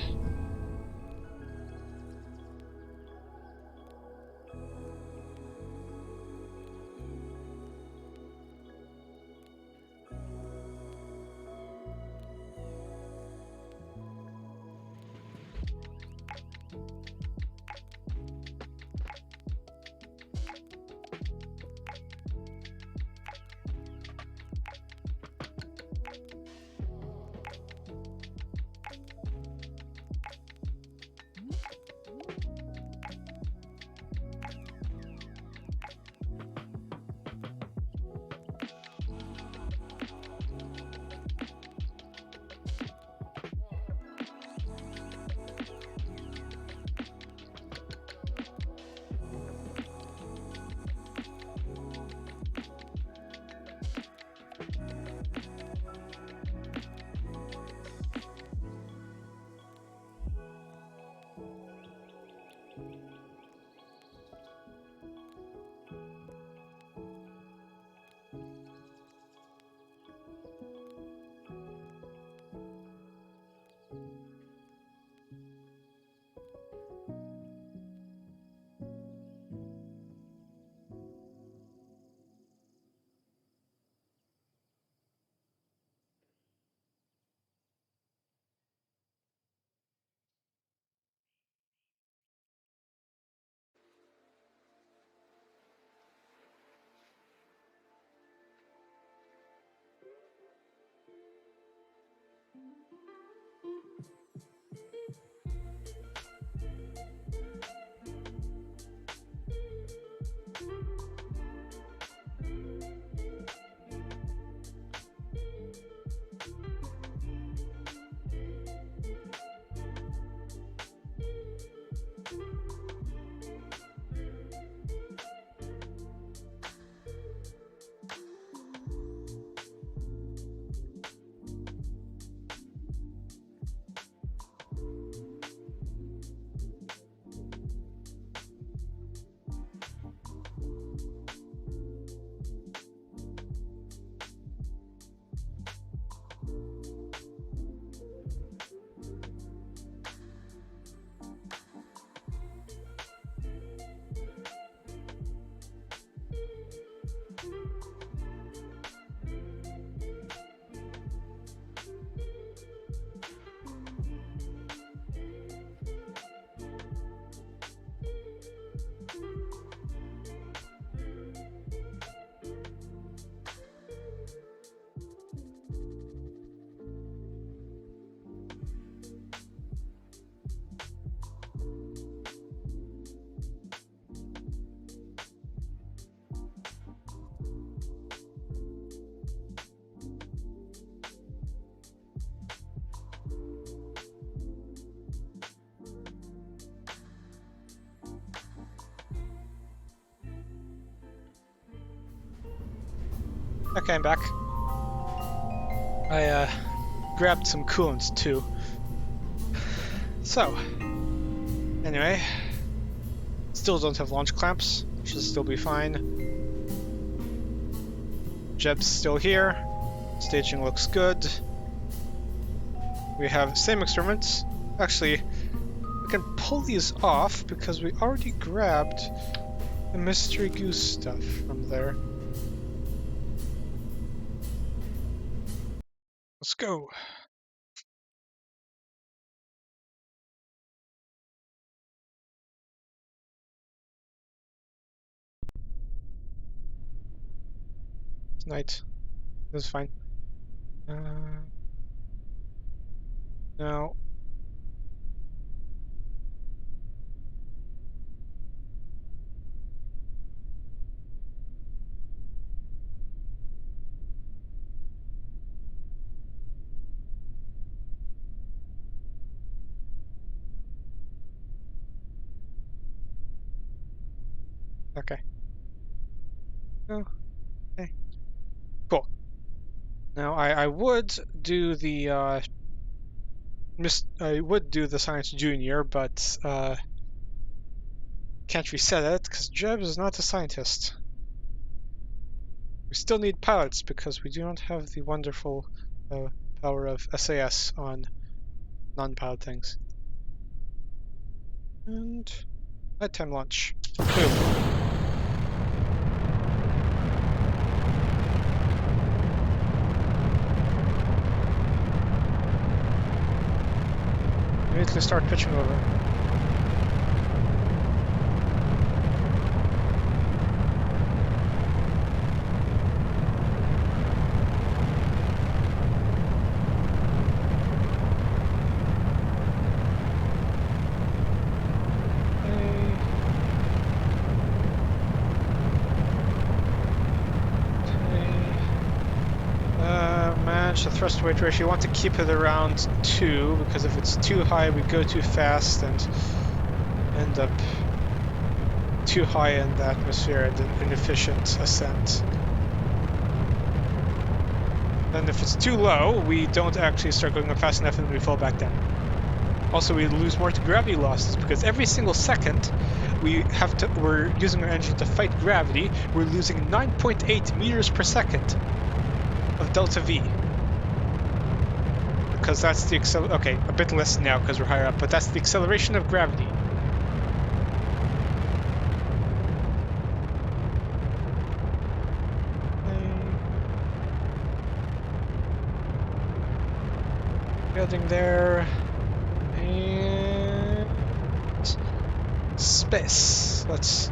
Okay, I'm back. I grabbed some coolant too. So, anyway, still don't have launch clamps. Should still be fine. Jeb's still here. Staging looks good. We have same experiments. Actually, we can pull these off because we already grabbed the mystery goose stuff from there. Let's go. It's night. That's fine. Now, okay. Oh, okay. Cool. Now, I would do the I would do the Science Junior, but can't reset it because Jeb is not a scientist. We still need pilots because we do not have the wonderful power of SAS on non-pilot things. And nighttime launch. Boom. Immediately start pitching over. The thrust weight ratio, you want to keep it around 2, because if it's too high we go too fast and end up too high in the atmosphere and an inefficient ascent. And if it's too low, we don't actually start going up fast enough and we fall back down. Also, we lose more to gravity losses because every single second we're using our engine to fight gravity, we're losing 9.8 meters per second of delta V. Because that's the okay, a bit less now because we're higher up, but that's the acceleration of gravity. Getting there. And space. Let's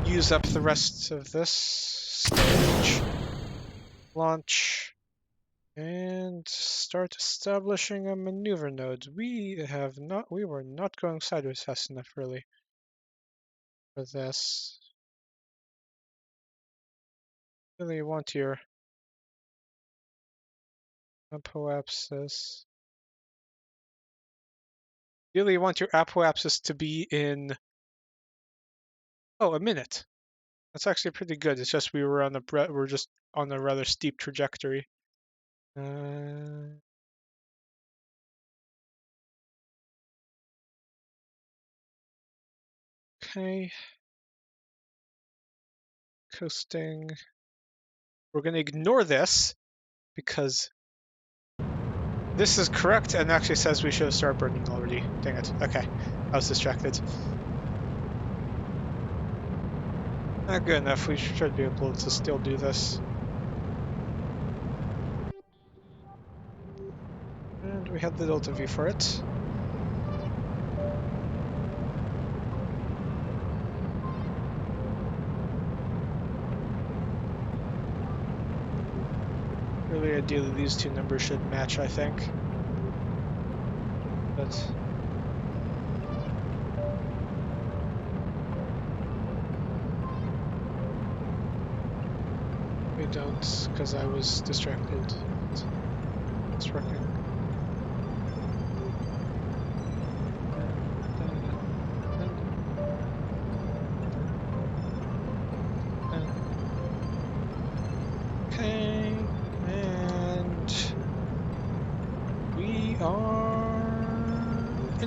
use up the rest of this stage. Launch. And start establishing a maneuver node. We were not going sideways fast enough really for this. Really want your apoapsis. Really want your apoapsis to be in a minute. That's actually pretty good. It's just we're just on a rather steep trajectory. Okay. Coasting. We're going to ignore this because this is correct and actually says we should start burning already. Dang it. Okay. I was distracted. Not good enough. We should be able to still do this. And we had the delta V for it. Really, ideally, these two numbers should match, I think. But we don't, because I was distracted. It's working.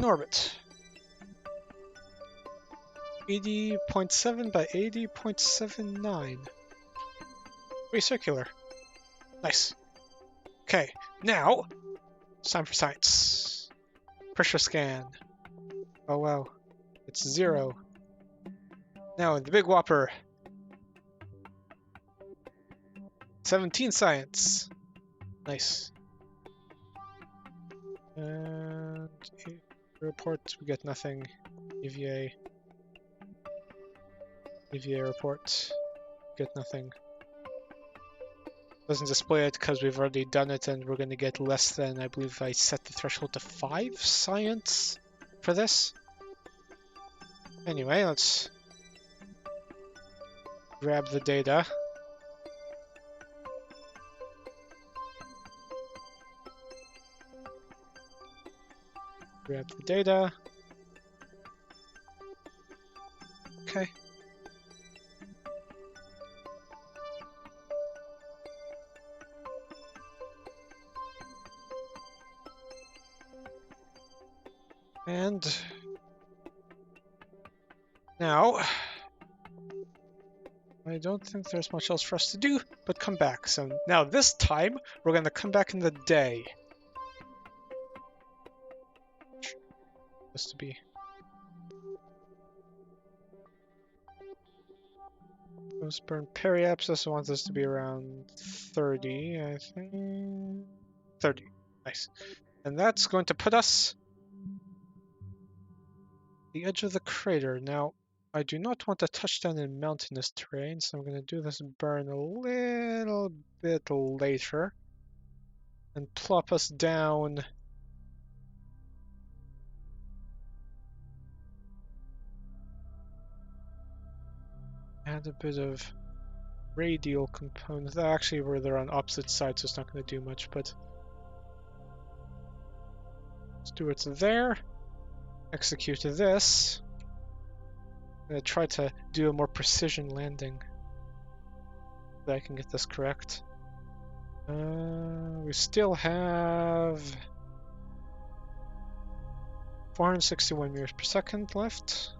in orbit. 80.7 by 80.79. Pretty circular. Nice. Okay, now it's time for science. Pressure scan. Oh wow, it's 0. Now in the big whopper. 17 science. Nice. And report, we get nothing. EVA. EVA report. Get nothing. Doesn't display it because we've already done it and we're going to get less than, I believe I set the threshold to 5 science for this. Anyway, let's grab the data. Grab the data. Okay. And now, I don't think there's much else for us to do but come back. So now this time, we're going to come back in the day. Supposed to be. Most burn periapsis wants us to be around 30, I think. 30. Nice. And that's going to put us the edge of the crater. Now, I do not want to touch down in mountainous terrain, so I'm going to do this burn a little bit later and plop us down add a bit of radial components. Actually, where they're on opposite sides, so it's not going to do much, but let's do it there. Execute this. I'm going to try to do a more precision landing so that I can get this correct. We still have 461 meters per second left.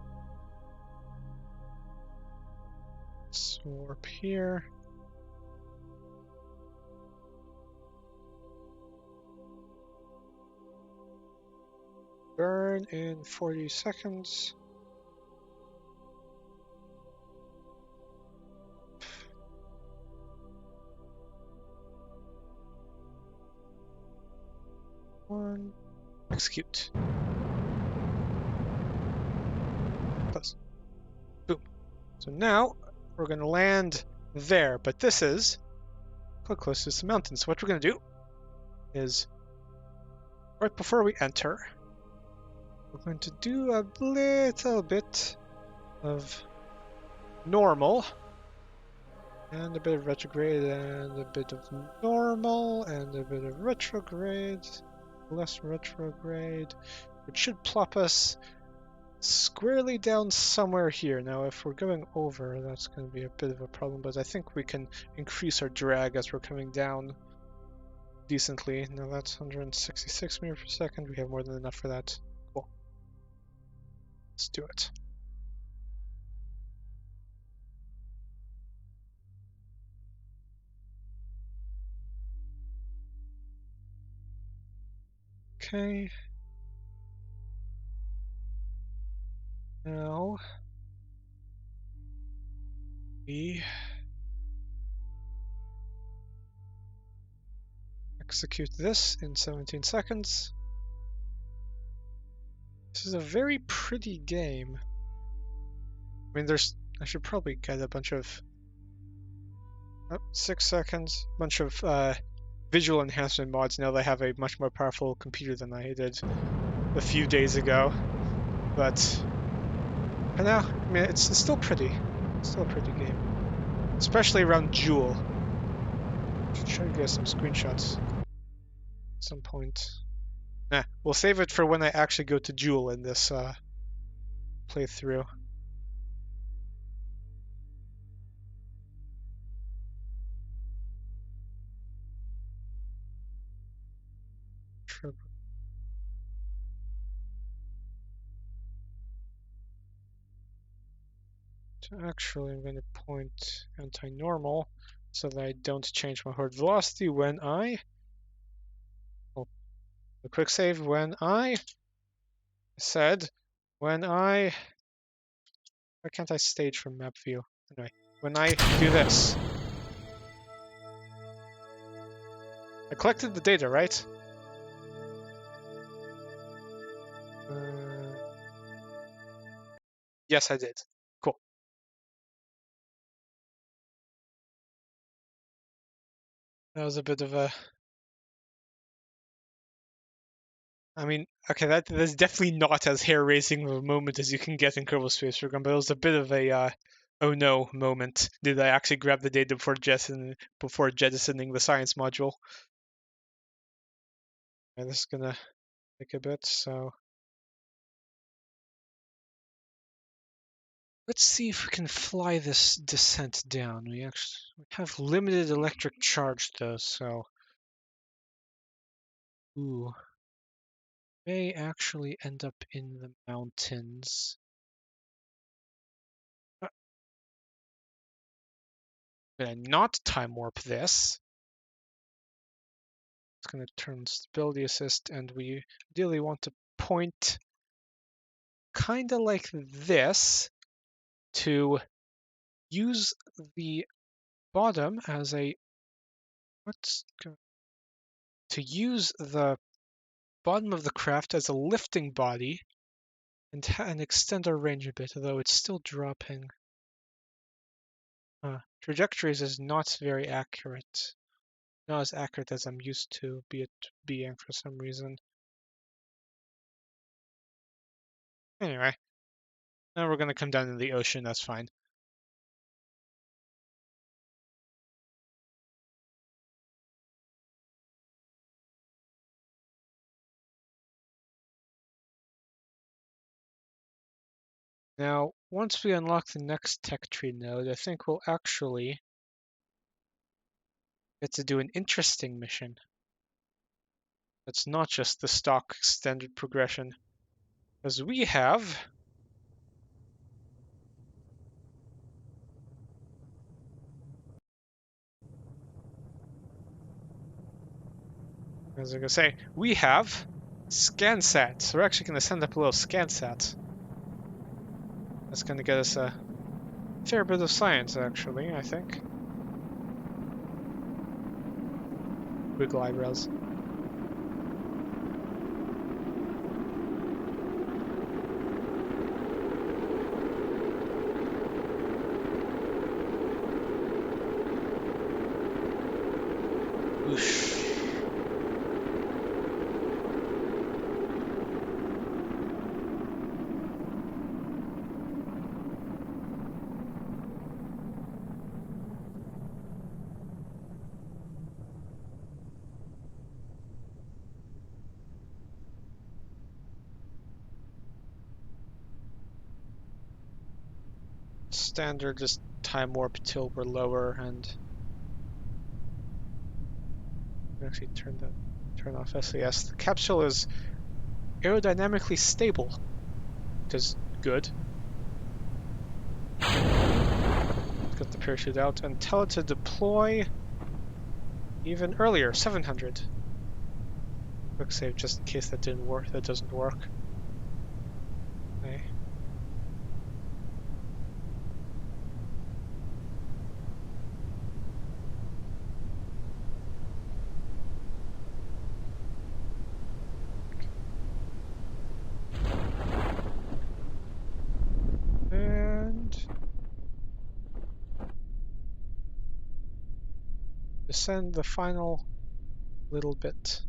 Let's warp here. Burn in 40 seconds. One. Execute. Close. Boom. So now we're going to land there, but this is quite close to some mountains. So what we're going to do is, right before we enter, we're going to do a little bit of normal, and a bit of retrograde, and a bit of normal, and a bit of retrograde, less retrograde, which should plop us squarely down somewhere here. Now, if we're going over, that's going to be a bit of a problem, but I think we can increase our drag as we're coming down decently. Now that's 166 meters per second. We have more than enough for that. Cool. Let's do it. Okay. Now we execute this in 17 seconds. This is a very pretty game. I mean, I should probably get a bunch of 6 seconds, bunch of visual enhancement mods now that I have a much more powerful computer than I did a few days ago. But for now, I mean, it's still pretty. It's still a pretty game, especially around Joule. Should try to get some screenshots at some point. Nah, we'll save it for when I actually go to Joule in this playthrough. So actually, I'm going to point anti-normal so that I don't change my horde velocity when I... Oh, a quick save when I said when I... Why can't I stage from map view? Anyway, when I do this. I collected the data, right? Yes, I did. Cool. That was a bit of a... I mean, okay, that's definitely not as hair-raising of a moment as you can get in Kerbal Space Program, but it was a bit of a oh no moment. Did I actually grab the data before jettisoning the science module? And this is gonna take a bit, so let's see if we can fly this descent down. We have limited electric charge though, so ooh, may actually end up in the mountains. Gonna not time warp this. It's gonna turn stability assist, and we ideally want to point kind of like this to use the bottom as a to use the bottom of the craft as a lifting body and extend our range a bit, although it's still dropping. Trajectories is not very accurate. Not as accurate as I'm used to being for some reason. Anyway, now we're gonna come down in the ocean, that's fine. Now, once we unlock the next tech tree node, I think we'll actually get to do an interesting mission. It's not just the stock standard progression, because we have as I was gonna say, we have SCANSat. So we're actually gonna send up a little SCANSat. That's gonna get us a fair bit of science, actually, I think. Wiggle eyebrows. Whoosh. Standard just time warp till we're lower and actually turn off SES. The capsule is aerodynamically stable, which is good. Let's get the parachute out and tell it to deploy even earlier, 700. Quick save just in case that didn't work. That doesn't work. Okay. And descend the final little bit.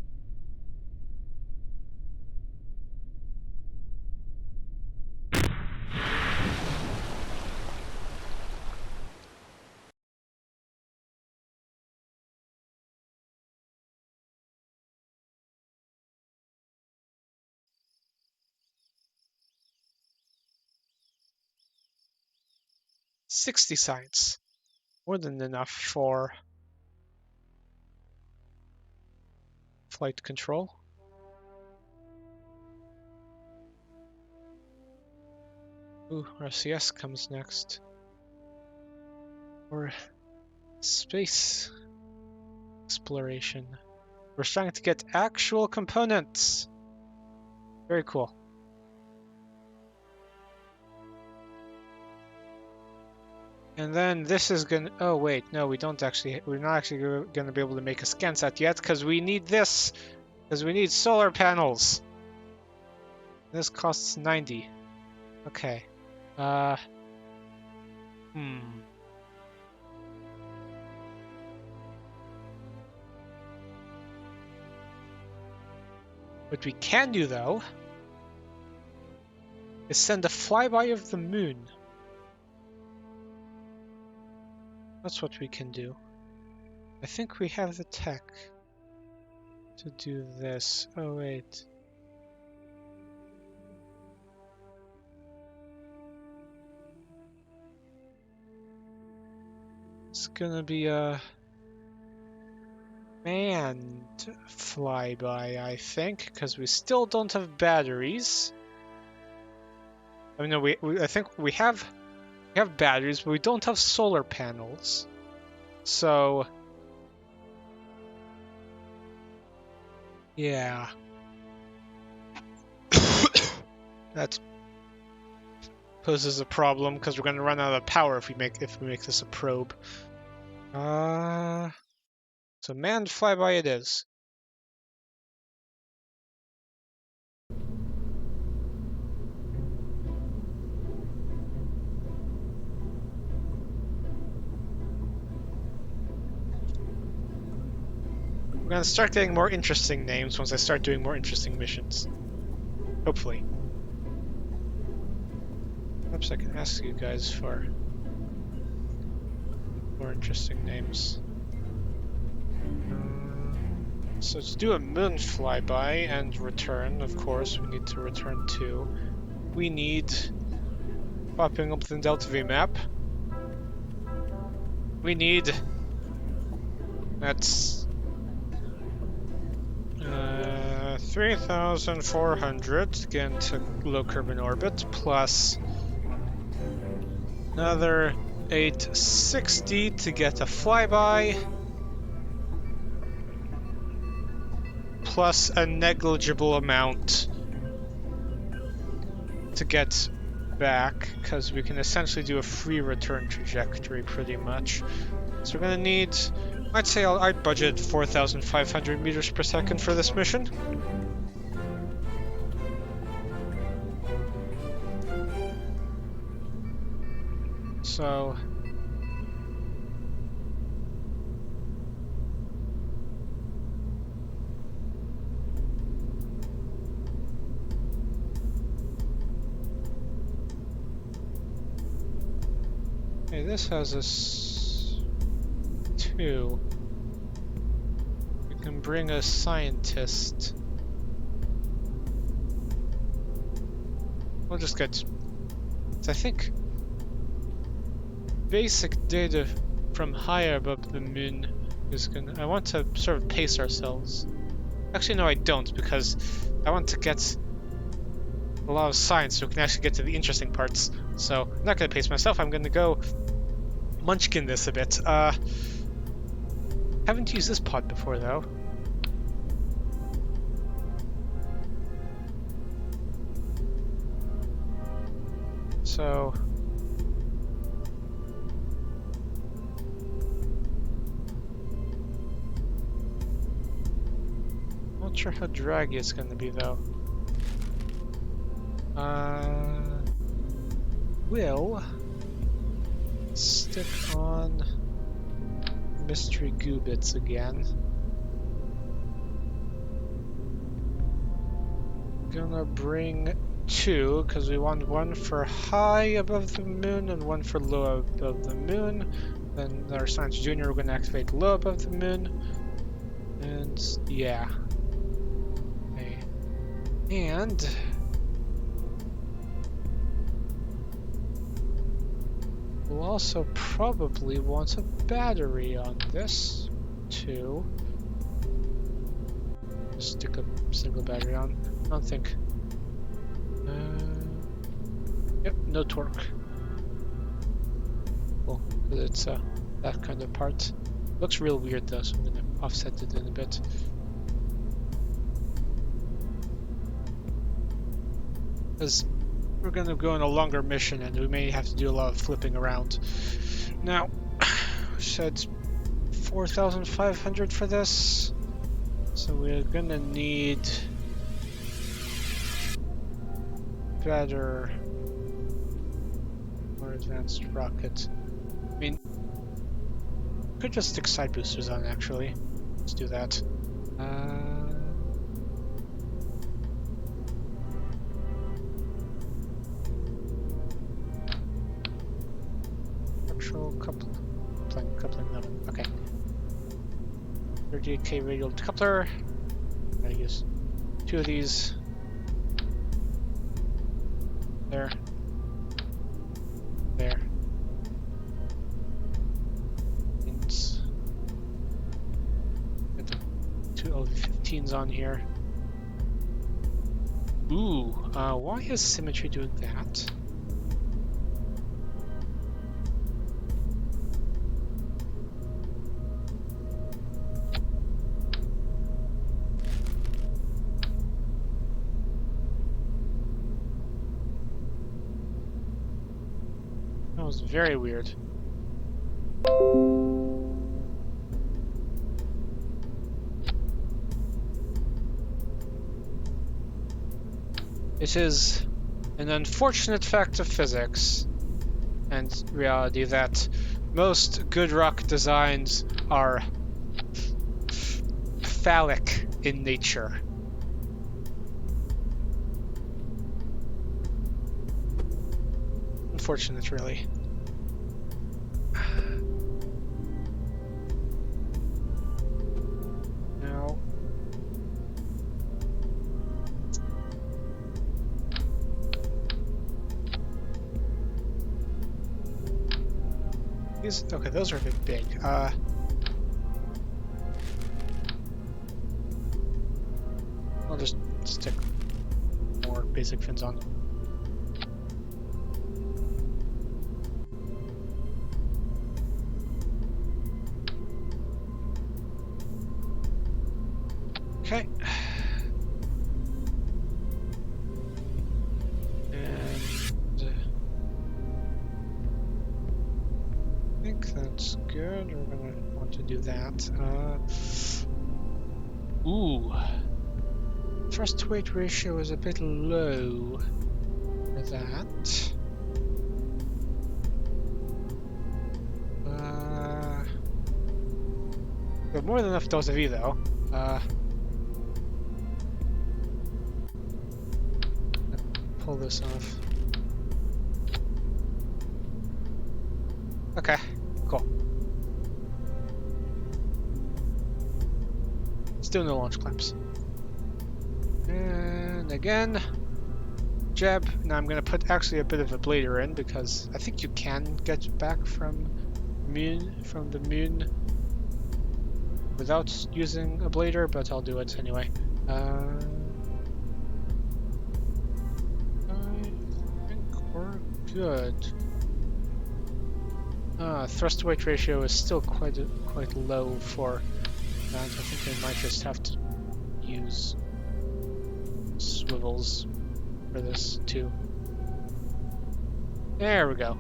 $60 science. More than enough for flight control. Ooh, RCS comes next. Or space exploration. We're starting to get actual components. Very cool. And then this is gonna, oh wait, no, we're not actually gonna be able to make a SCANSat yet because we need this, because we need solar panels. This costs 90. Okay. What we can do though is send a flyby of the moon. That's what we can do. I think we have the tech to do this. Oh wait. It's gonna be a manned flyby, I think, because we still don't have batteries. I mean, no, I think we have batteries, but we don't have solar panels. So, yeah, that poses a problem because we're going to run out of power if we make this a probe. So manned flyby it is. We're going to start getting more interesting names once I start doing more interesting missions. Hopefully. Perhaps I can ask you guys for more interesting names. So to do a moon flyby and return, of course, we need to return to. We need, popping up the Delta V map, we need, that's 3,400 to get into low Kerbal orbit, plus another 860 to get a flyby, plus a negligible amount to get back, because we can essentially do a free return trajectory pretty much. So we're gonna need, I'd say I'd budget 4,500 meters per second for this mission. So hey, this has us 2. We can bring a scientist. We'll just get, I think, basic data from higher above the moon is gonna, I want to sort of pace ourselves. Actually, no, I don't, because I want to get a lot of science so we can actually get to the interesting parts. So I'm not gonna pace myself, I'm gonna go munchkin this a bit. Haven't used this pod before though. So not sure how draggy it's gonna be though. We'll stick on mystery goo bits again. Gonna bring 2 because we want one for high above the moon and one for low above the moon. Then our Science Junior, we're gonna activate low above the moon. And yeah. Okay. And we'll also probably want a battery on this too. Stick a single battery on. I don't think. Yep, no torque. Cool, because it's that kind of part. Looks real weird though, so I'm gonna offset it in a bit. Because we're gonna go on a longer mission and we may have to do a lot of flipping around. Now, said 4,500 for this, so we're gonna need better, more advanced rocket. I mean, could just stick side boosters on actually. Let's do that. Structural coupling, no. Okay. 38K radial decoupler. I'm gonna use 2 of these. There. There. And get the 2 LV15s on here. Ooh, why is Symmetry doing that? That was very weird. It is an unfortunate fact of physics and reality that most good rocket designs are phallic in nature. Unfortunate, really. Now, these, okay, those are a bit big. I'll just stick more basic fins on. Okay. And I think that's good. We're gonna want to do that. Ooh. Thrust to weight ratio is a bit low for that. We have more than enough dose of E though. Pull this off. Okay, cool. Still no launch clamps. And again, jab. Now I'm gonna put actually a bit of a blader in because I think you can get back from the moon without using a blader, but I'll do it anyway. I think we're good. Thrust to weight ratio is still quite low for that. I think they might just have to use swivels for this too. There we go.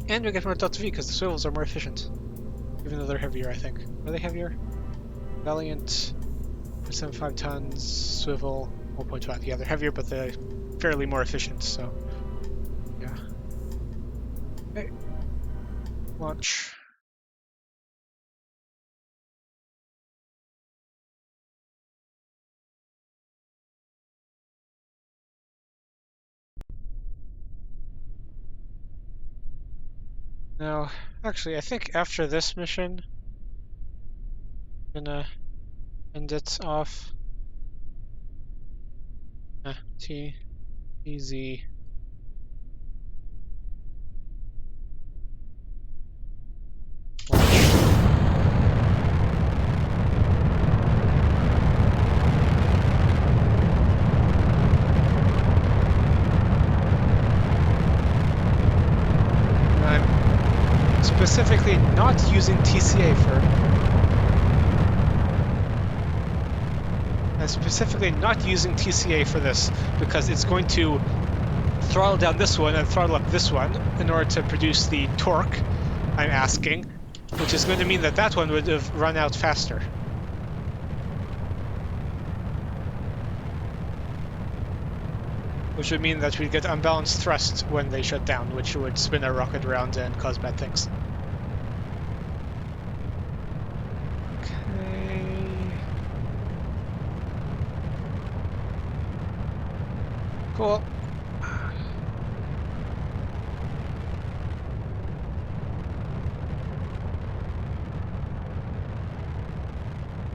And we get more delta V because the swivels are more efficient. Even though they're heavier, I think. Are they heavier? Valiant, 0.75 tons, swivel, 1.5. Yeah, they're heavier, but they're fairly more efficient, so yeah. Okay. Launch. Now, actually, I think after this mission, I'm gonna end it off. T, EZ. specifically not using TCA for... I'm specifically not using TCA for this because it's going to throttle down this one and throttle up this one in order to produce the torque I'm asking, which is going to mean that that one would have run out faster. Which would mean that we'd get unbalanced thrust when they shut down, which would spin our rocket around and cause bad things. Okay. Cool.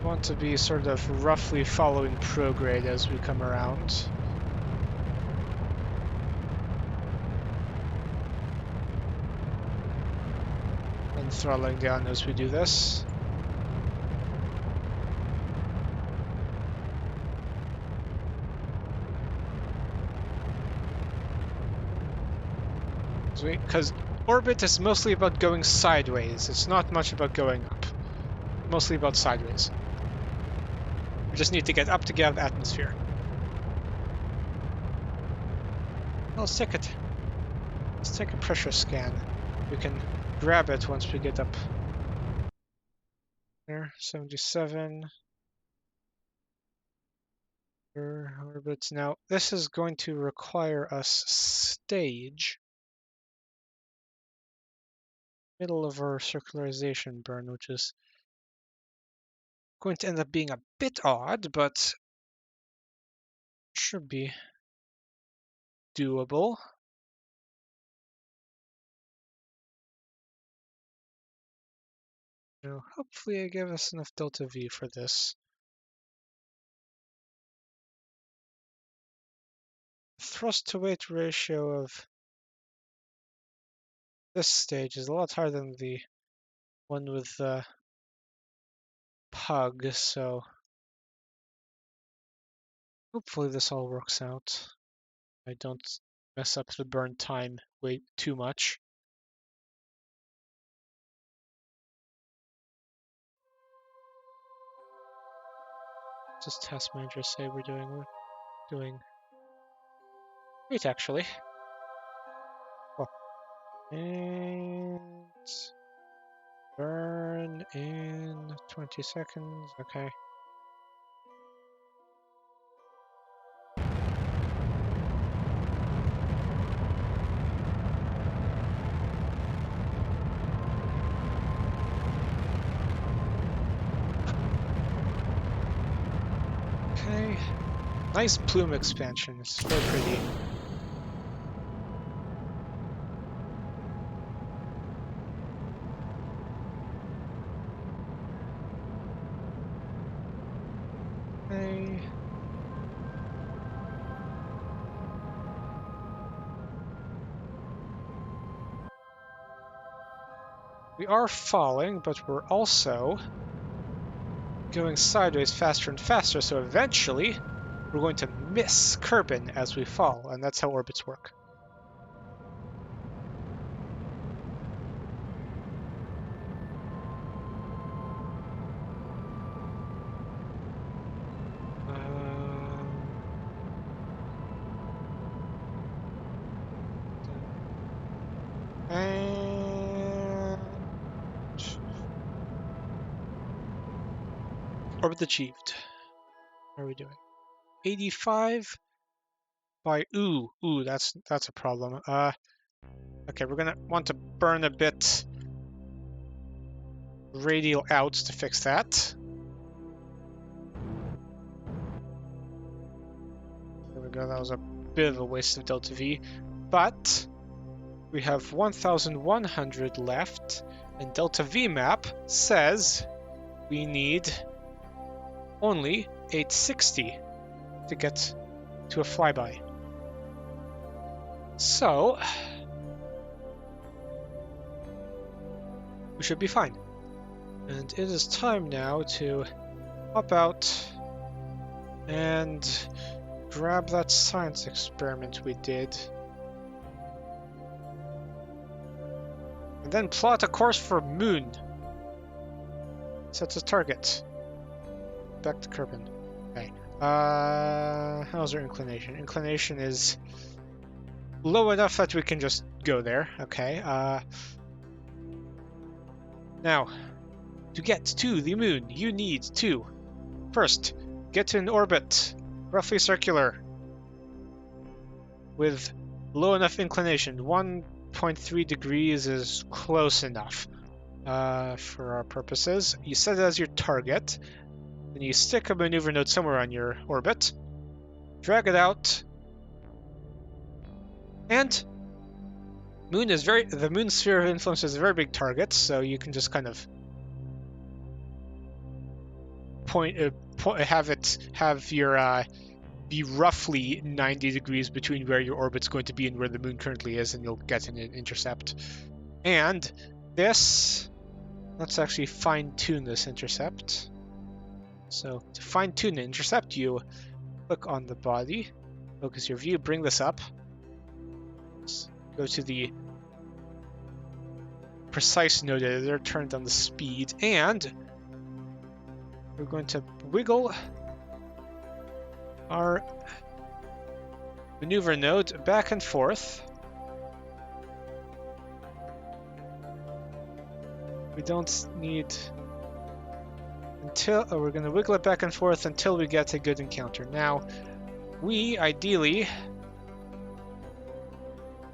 Want to be sort of roughly following prograde as we come around. And throttling down as we do this. Because orbit is mostly about going sideways. It's not much about going up. Mostly about sideways. We just need to get up to get out of the atmosphere. Let's take it. Let's take a pressure scan. We can grab it once we get up. There, 77. Orbits. Now, this is going to require us stage middle of our circularization burn, which is going to end up being a bit odd, but should be doable. Now, hopefully I give us enough delta V for this. Thrust to weight ratio of this stage is a lot higher than the one with the pug, so hopefully this all works out. I don't mess up the burn time way too much. Just task manager say we're doing great actually. Cool. And burn in 20 seconds, okay. Okay. Nice plume expansion, it's very pretty. Okay. We are falling, but we're also going sideways faster and faster, so eventually we're going to miss Kerbin as we fall, and that's how orbits work. And orbit achieved. How are we doing? 85 by that's a problem. Okay, we're gonna want to burn a bit radial out to fix that. There we go, that was a bit of a waste of delta V, but we have 1,100 left, and delta V map says we need only 860 to get to a flyby. So we should be fine. And it is time now to hop out and grab that science experiment we did. And then plot a course for Moon. Sets a target. Back to Kerbin. Okay. How's our inclination? Inclination is low enough that we can just go there. Okay. Now, to get to the Moon, you need to first get to an orbit, roughly circular, with low enough inclination. 1.3 degrees is close enough for our purposes. You set it as your target, then you stick a maneuver node somewhere on your orbit, drag it out, and the Moon sphere of influence is a very big target, so you can just kind of have your be roughly 90 degrees between where your orbit's going to be and where the Moon currently is, and you'll get an intercept. And this, let's actually fine-tune this intercept. So to fine-tune the intercept, you click on the body, focus your view, bring this up, go to the precise node editor, turn down the speed, and we're going to wiggle our maneuver node back and forth. We don't need we're going to wiggle it back and forth until we get a good encounter. Now, we ideally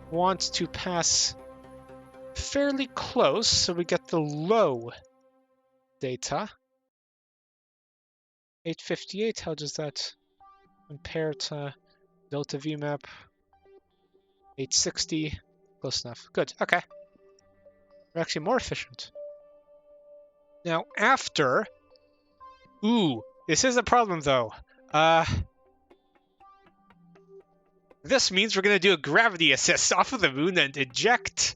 want to pass fairly close so we get the low data. 858, how does that compare to Delta VMAP? 860, close enough. Good, okay. We're actually more efficient. Now, after... Ooh, this is a problem, though. This means we're going to do a gravity assist off of the Moon and eject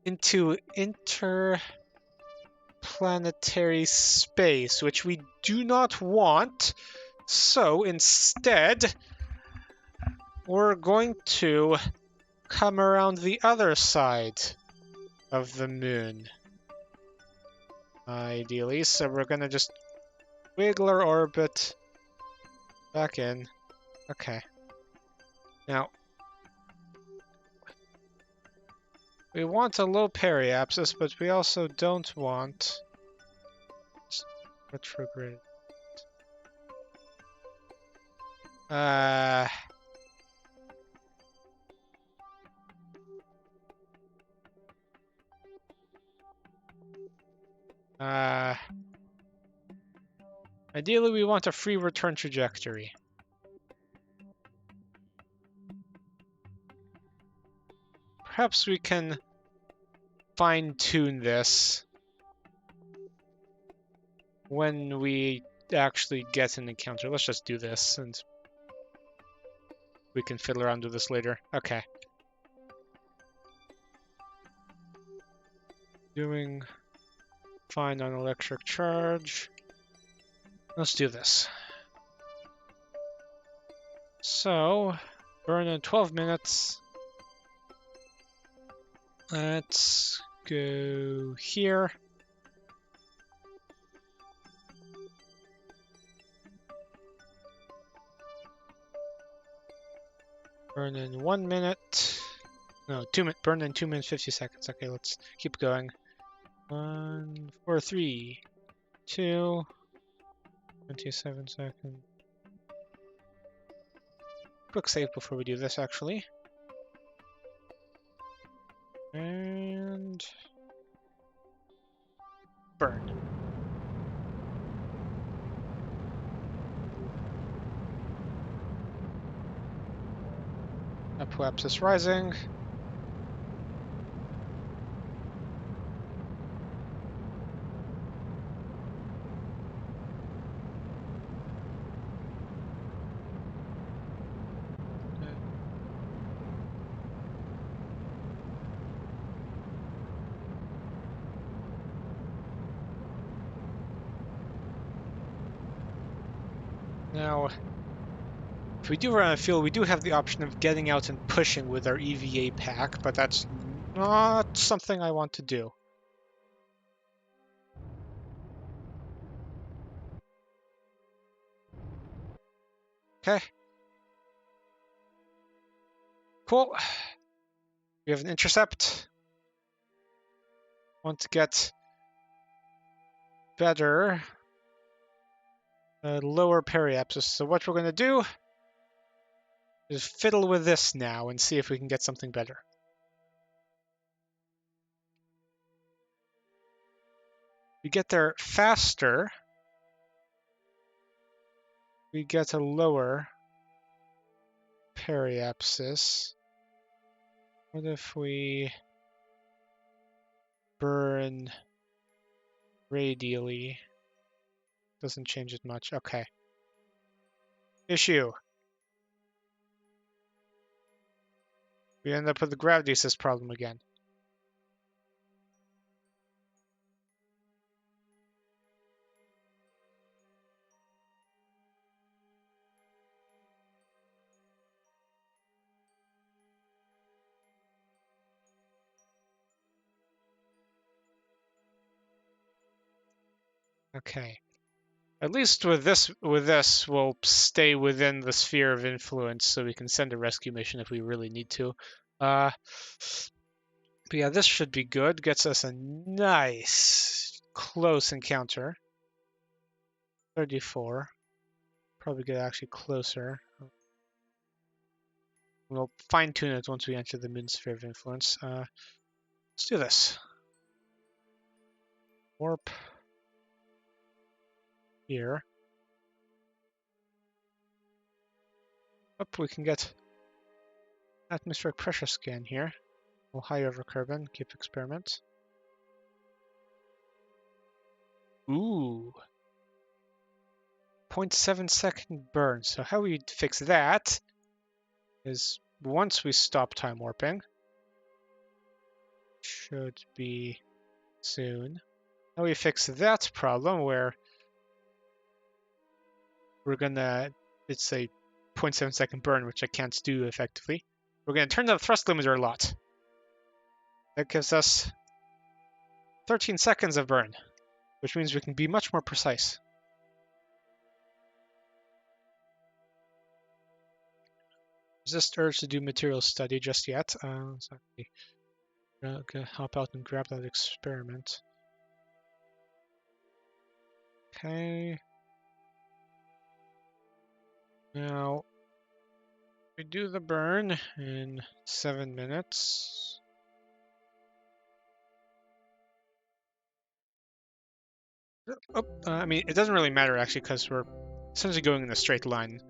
into interplanetary space, which we do not want. So instead, we're going to come around the other side of the Moon, ideally. So we're going to just wiggle our orbit back in. Okay. Now, we want a low periapsis, but we also don't want retrograde. Ideally, we want a free return trajectory. Perhaps we can fine-tune this when we actually get an encounter. Let's just do this, and we can fiddle around with this later. Okay. Doing fine on electric charge. Let's do this. So, burn in 12 minutes. Let's go here. Burn in 1 minute. No, 2 minutes. Burn in 2 minutes 50 seconds. Okay, let's keep going. 1, 4, 3, 2, 27 seconds. Quick save before we do this, actually. And burn. Apoapsis rising. Now, if we do run a fuel, we do have the option of getting out and pushing with our EVA pack, but that's not something I want to do. Okay. Cool. We have an intercept. Want to get better, lower periapsis. So what we're going to do is fiddle with this now and see if we can get something better. We get there faster. We get a lower periapsis. What if we burn radially? Doesn't change it much. Okay. Issue. We end up with the gravity assist problem again. Okay. At least with this, we'll stay within the sphere of influence, so we can send a rescue mission if we really need to. But yeah, this should be good. Gets us a nice close encounter. 34. Probably get actually closer. We'll fine-tune it once we enter the moon sphere of influence. Let's do this. Warp here. Up, we can get atmospheric pressure scan here. We'll high over Kerbin, keep experiment. Ooh. 0.7 second burn. So how we fix that is once we stop time warping, should be soon. How we fix that problem where we're gonna, it's a 0.7 second burn, which I can't do effectively. We're gonna turn the thrust limiter a lot. That gives us 13 seconds of burn, which means we can be much more precise. Resist urge to do material study just yet. Sorry. Hop out and grab that experiment. Okay. Now, we do the burn in 7 minutes. Oh, I mean, it doesn't really matter actually because we're essentially going in a straight line.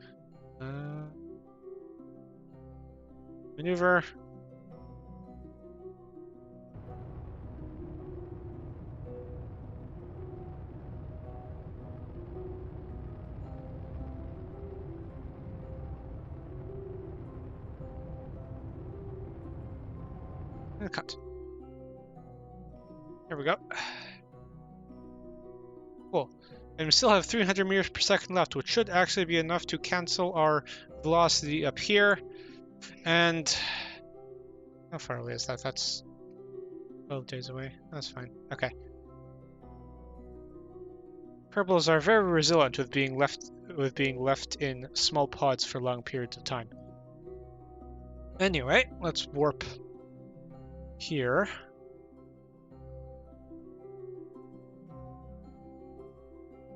Maneuver. And cut. There we go. Cool. And we still have 300 meters per second left, which should actually be enough to cancel our velocity up here. And how far away is that? That's 12 days away. That's fine. Okay. Kerbals are very resilient with being left in small pods for long periods of time. Anyway, let's warp here.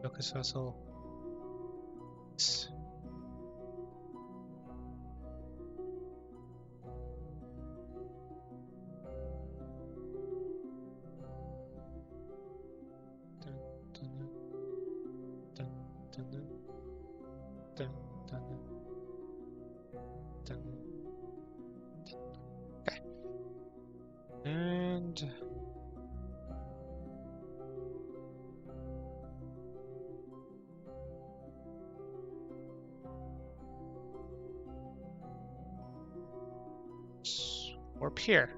Focus vessel. Okay. And warp here.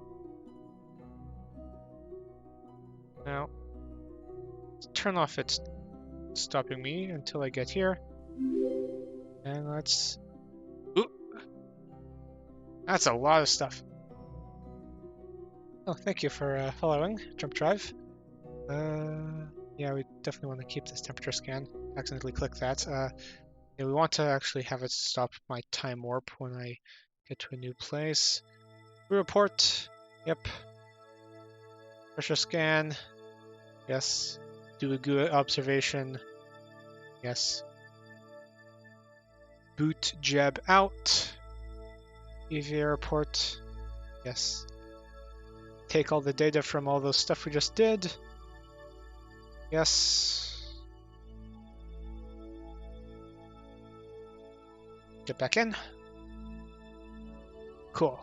Now, turn off its stopping me until I get here. And let's... Ooh. That's a lot of stuff. Oh, thank you for following. Jump drive. Yeah, we definitely want to keep this temperature scan. Accidentally click that. Yeah, we want to actually have it stop my time warp when I get to a new place. Report. Yep. Pressure scan. Yes. Do a good observation. Yes. Boot jab out. EVA report. Yes. Take all the data from all those stuff we just did. Yes. Get back in. Cool.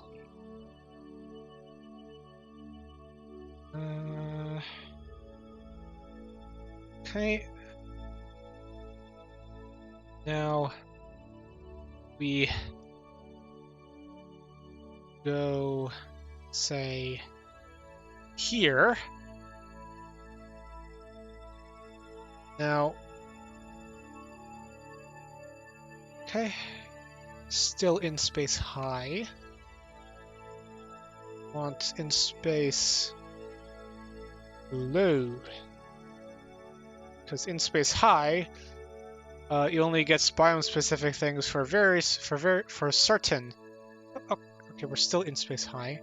Okay. Now we go, say, here. Now, okay, still in space high. Want in space low. Because in space high, you only get biome-specific things for certain. Oh, okay, we're still in space high.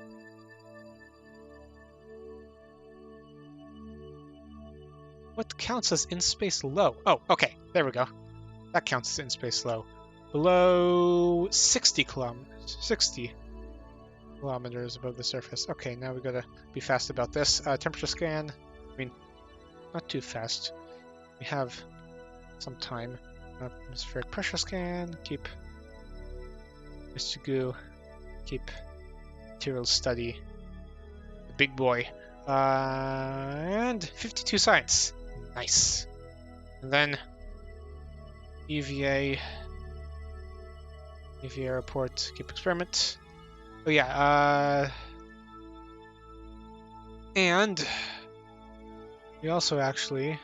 What counts as in space low? Oh, okay, there we go. That counts as in space low. Below 60 kilometers above the surface. Okay, now we gotta be fast about this. Temperature scan. I mean, not too fast. We have some time. Atmospheric pressure scan. Keep Mr. Goo. Keep material study. The big boy. And 52 science. Nice. And then EVA report. Keep experiment. Oh yeah. And we also actually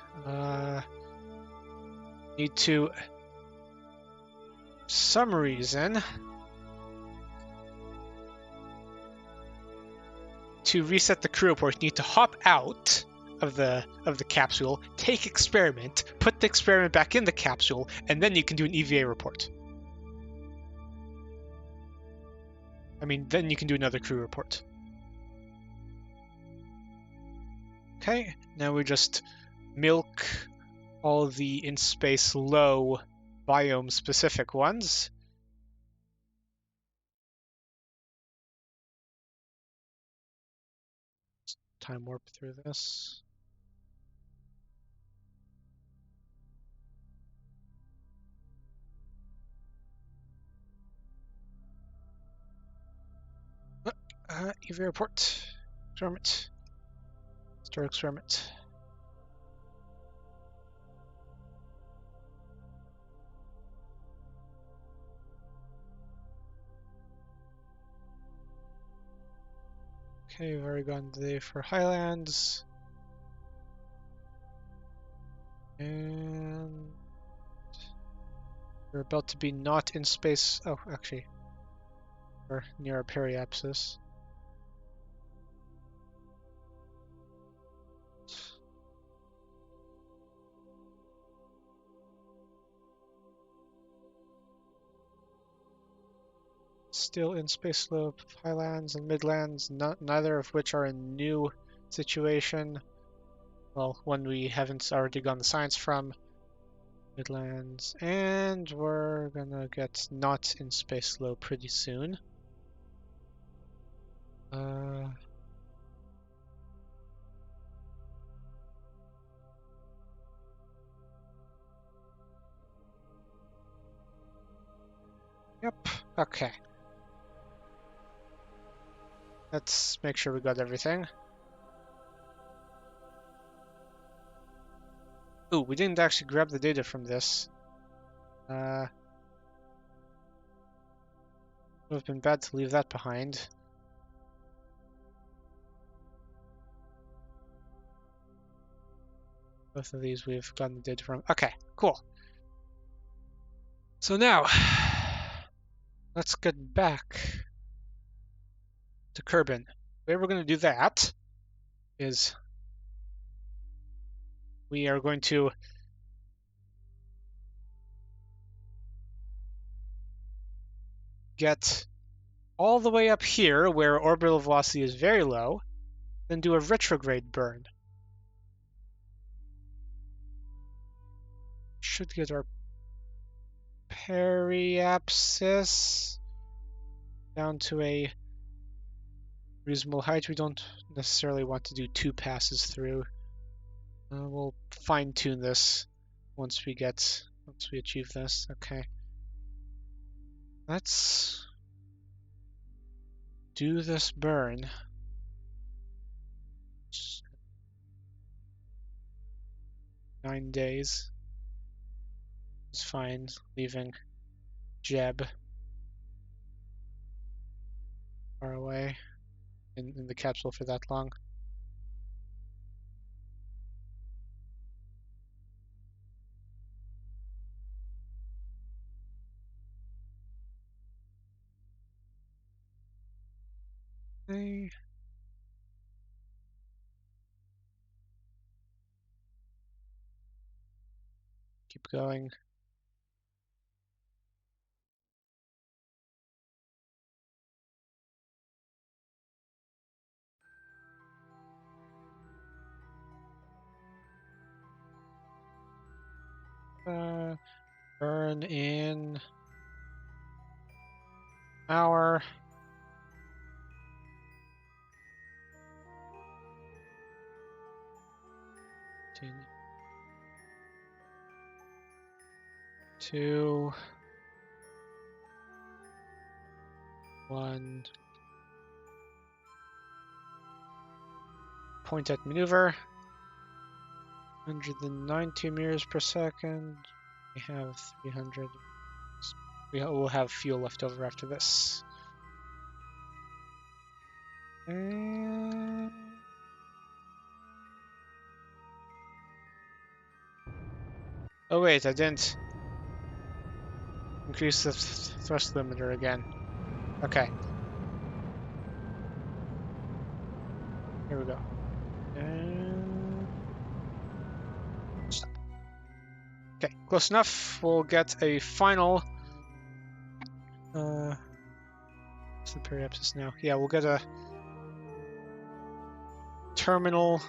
need to, for some reason, to reset the crew report, you need to hop out of the capsule, take experiment, put the experiment back in the capsule, and then you can do an EVA report. I mean, then you can do another crew report. Okay, now we just milk all the in-space low biome-specific ones. Time warp through this. EVA report. Experiment. Start experiment. Okay, we've already gone today for Highlands. And we're about to be not in space. Oh, actually, we're near a periapsis. Still in space slope, Highlands and Midlands, neither of which are a new situation. Well, one we haven't already gone the science from. Midlands, and we're gonna get not in space slope pretty soon. Yep, okay. Let's make sure we got everything. Ooh, we didn't actually grab the data from this. Would have been bad to leave that behind. Both of these we've gotten the data from. Okay, cool. So now, let's get back to Kerbin. The way we're going to do that is we are going to get all the way up here where orbital velocity is very low, then do a retrograde burn. Should get our periapsis down to a reasonable height. We don't necessarily want to do 2 passes through. We'll fine-tune this once we achieve this. Okay. Let's do this burn. 9 days is fine, leaving Jeb far away in the capsule for that long. Okay. Keep going. Burn in hour. Two, 1. Point at maneuver. 190 meters per second. We have 300. We will have fuel left over after this. Oh wait, I didn't increase the thrust limiter again. Okay. Here we go. Stop. Okay, close enough. We'll get a final. What's the periapsis now? Yeah, we'll get a terminal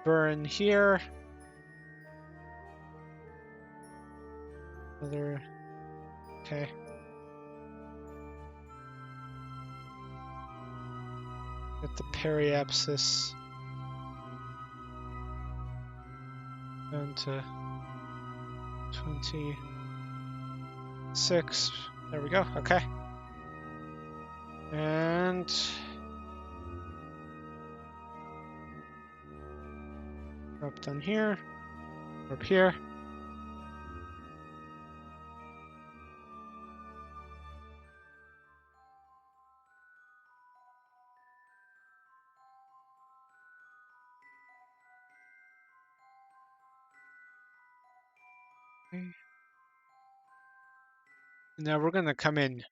burn here. Another. Okay. Get the periapsis down to 26. There we go. Okay. And up down here, up here. Okay. Now we're gonna come in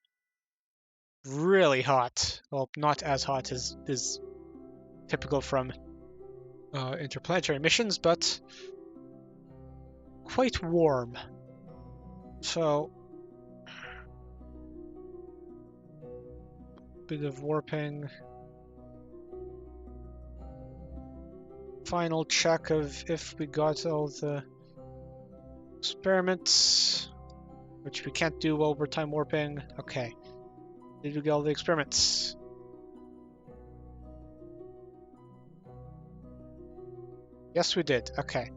really hot. Well, not as hot as is typical from interplanetary missions, but quite warm. So, bit of warping. Final check of if we got all the experiments, which we can't do while we're time warping. Okay. Did we get all the experiments? Yes, we did. Okay.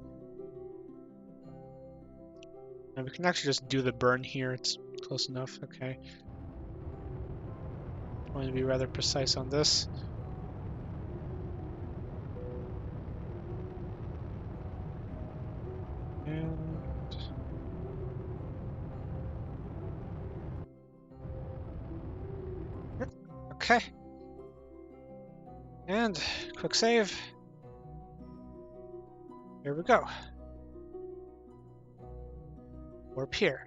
And we can actually just do the burn here. It's close enough. Okay. I'm going to be rather precise on this. And okay. And quick save. Here we go. Warp here.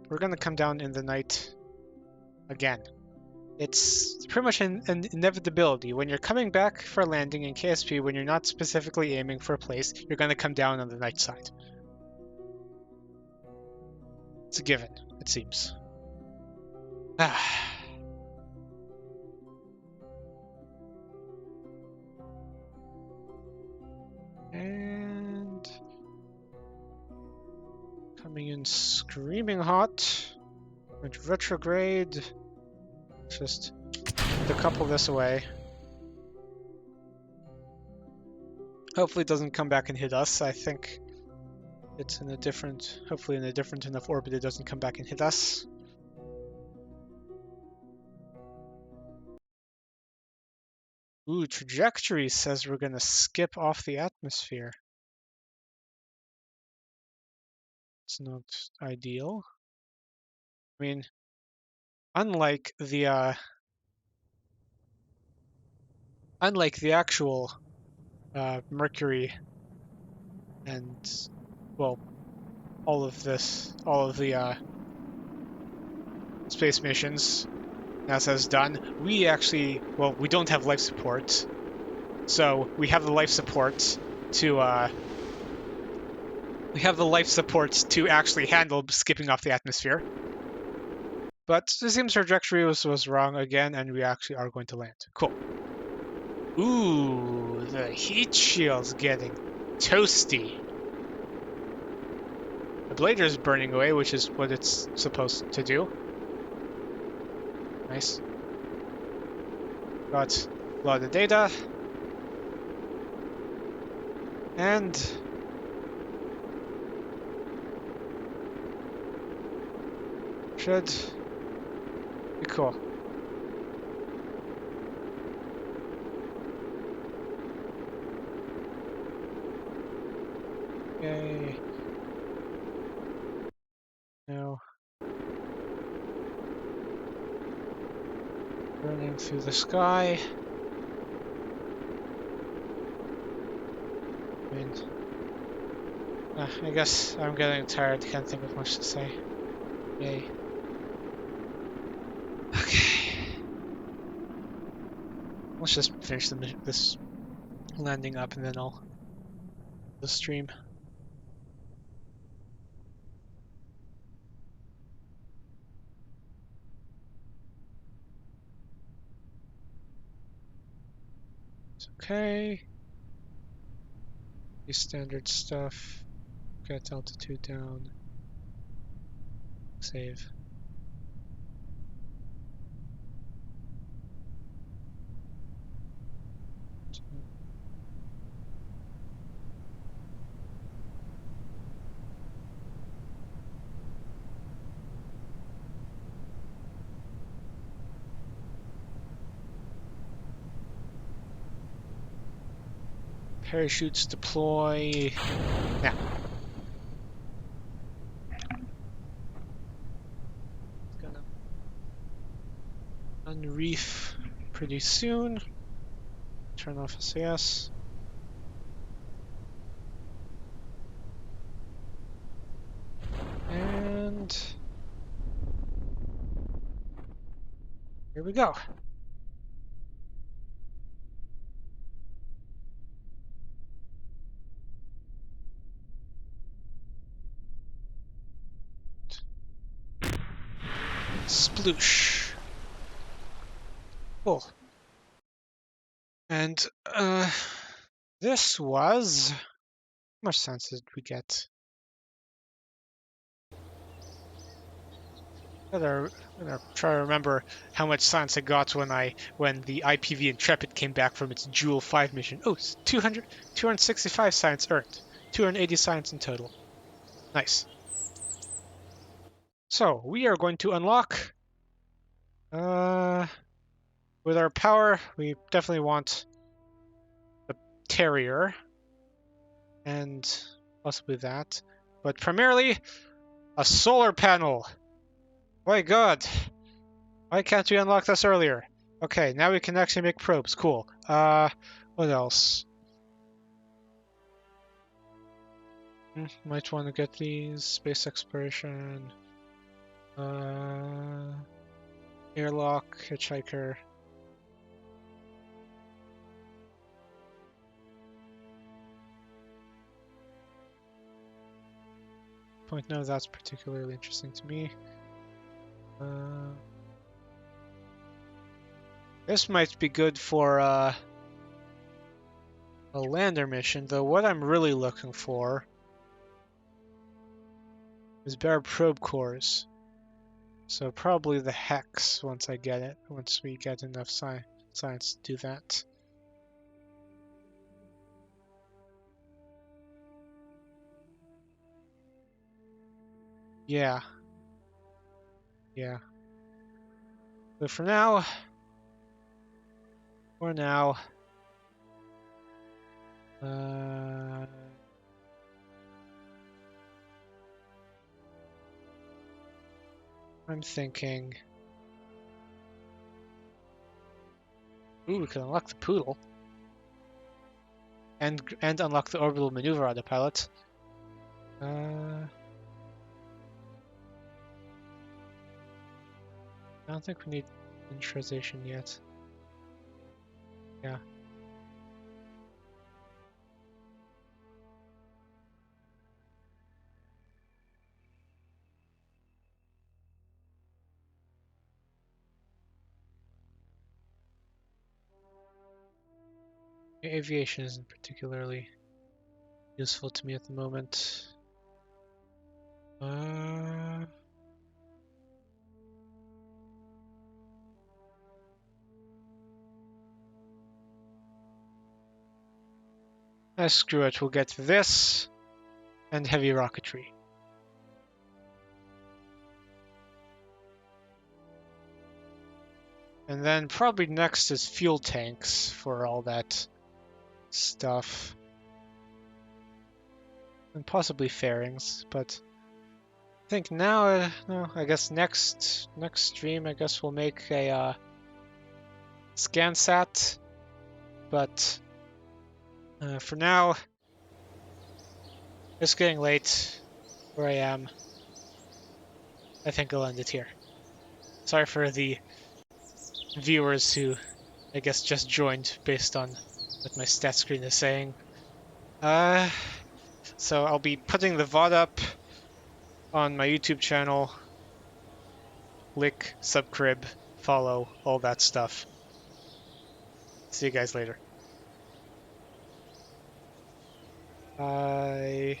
We're going to come down in the night again. It's pretty much an inevitability. When you're coming back for landing in KSP, when you're not specifically aiming for a place, you're going to come down on the night side. It's a given, it seems. And coming in screaming hot. Going to retrograde. Just decouple this away. Hopefully it doesn't come back and hit us. I think it's in a different, hopefully in a different enough orbit it doesn't come back and hit us. Ooh, Trajectories says we're going to skip off the atmosphere. It's not ideal. I mean, unlike the actual Mercury and, well, all of the space missions NASA has done, we actually, well, we don't have life support, so we have the life support to actually handle skipping off the atmosphere. But it seems our trajectory was wrong again, and we actually are going to land. Cool. Ooh, the heat shield's getting toasty. The blader is burning away, which is what it's supposed to do. Nice. Got a lot of data. And should be cool. Yay. Now running through the sky. I mean, I guess I'm getting tired, can't think of much to say. Yay. Okay. Let's just finish this landing up and then I'll the stream. It's okay. The standard stuff. Get altitude down. Save. Parachutes deploy now. It's gonna unreef pretty soon. Turn off SAS. And here we go. Sploosh. Cool. And this was, how much sense did we get? I'm gonna try to remember how much science I got when the IPV Intrepid came back from its Joule 5 mission. Oh, it's 265 science earned. 280 science in total. Nice. So we are going to unlock with our power, we definitely want the Terrier and possibly that, but primarily a solar panel. My God, why can't we unlock this earlier? Okay, now we can actually make probes. Cool. What else? Might want to get these. Space exploration. Airlock, hitchhiker. .no, that's particularly interesting to me. This might be good for a lander mission, though what I'm really looking for is better probe cores. So probably the Hex once I get it, once we get enough science to do that. Yeah. But for now, I'm thinking, ooh, we can unlock the Poodle and unlock the orbital maneuver autopilot. I don't think we need miniaturization yet. Yeah. Aviation isn't particularly useful to me at the moment. Screw it, we'll get this and heavy rocketry. And then probably next is fuel tanks for all that stuff. And possibly fairings, but I think now, no, I guess next stream, I guess we'll make a SCANSat, but for now, it's getting late where I am. I think I'll end it here. Sorry for the viewers who, I guess, just joined based on what my stat screen is saying. So I'll be putting the VOD up on my YouTube channel. Click, subscribe, follow, all that stuff. See you guys later. Bye.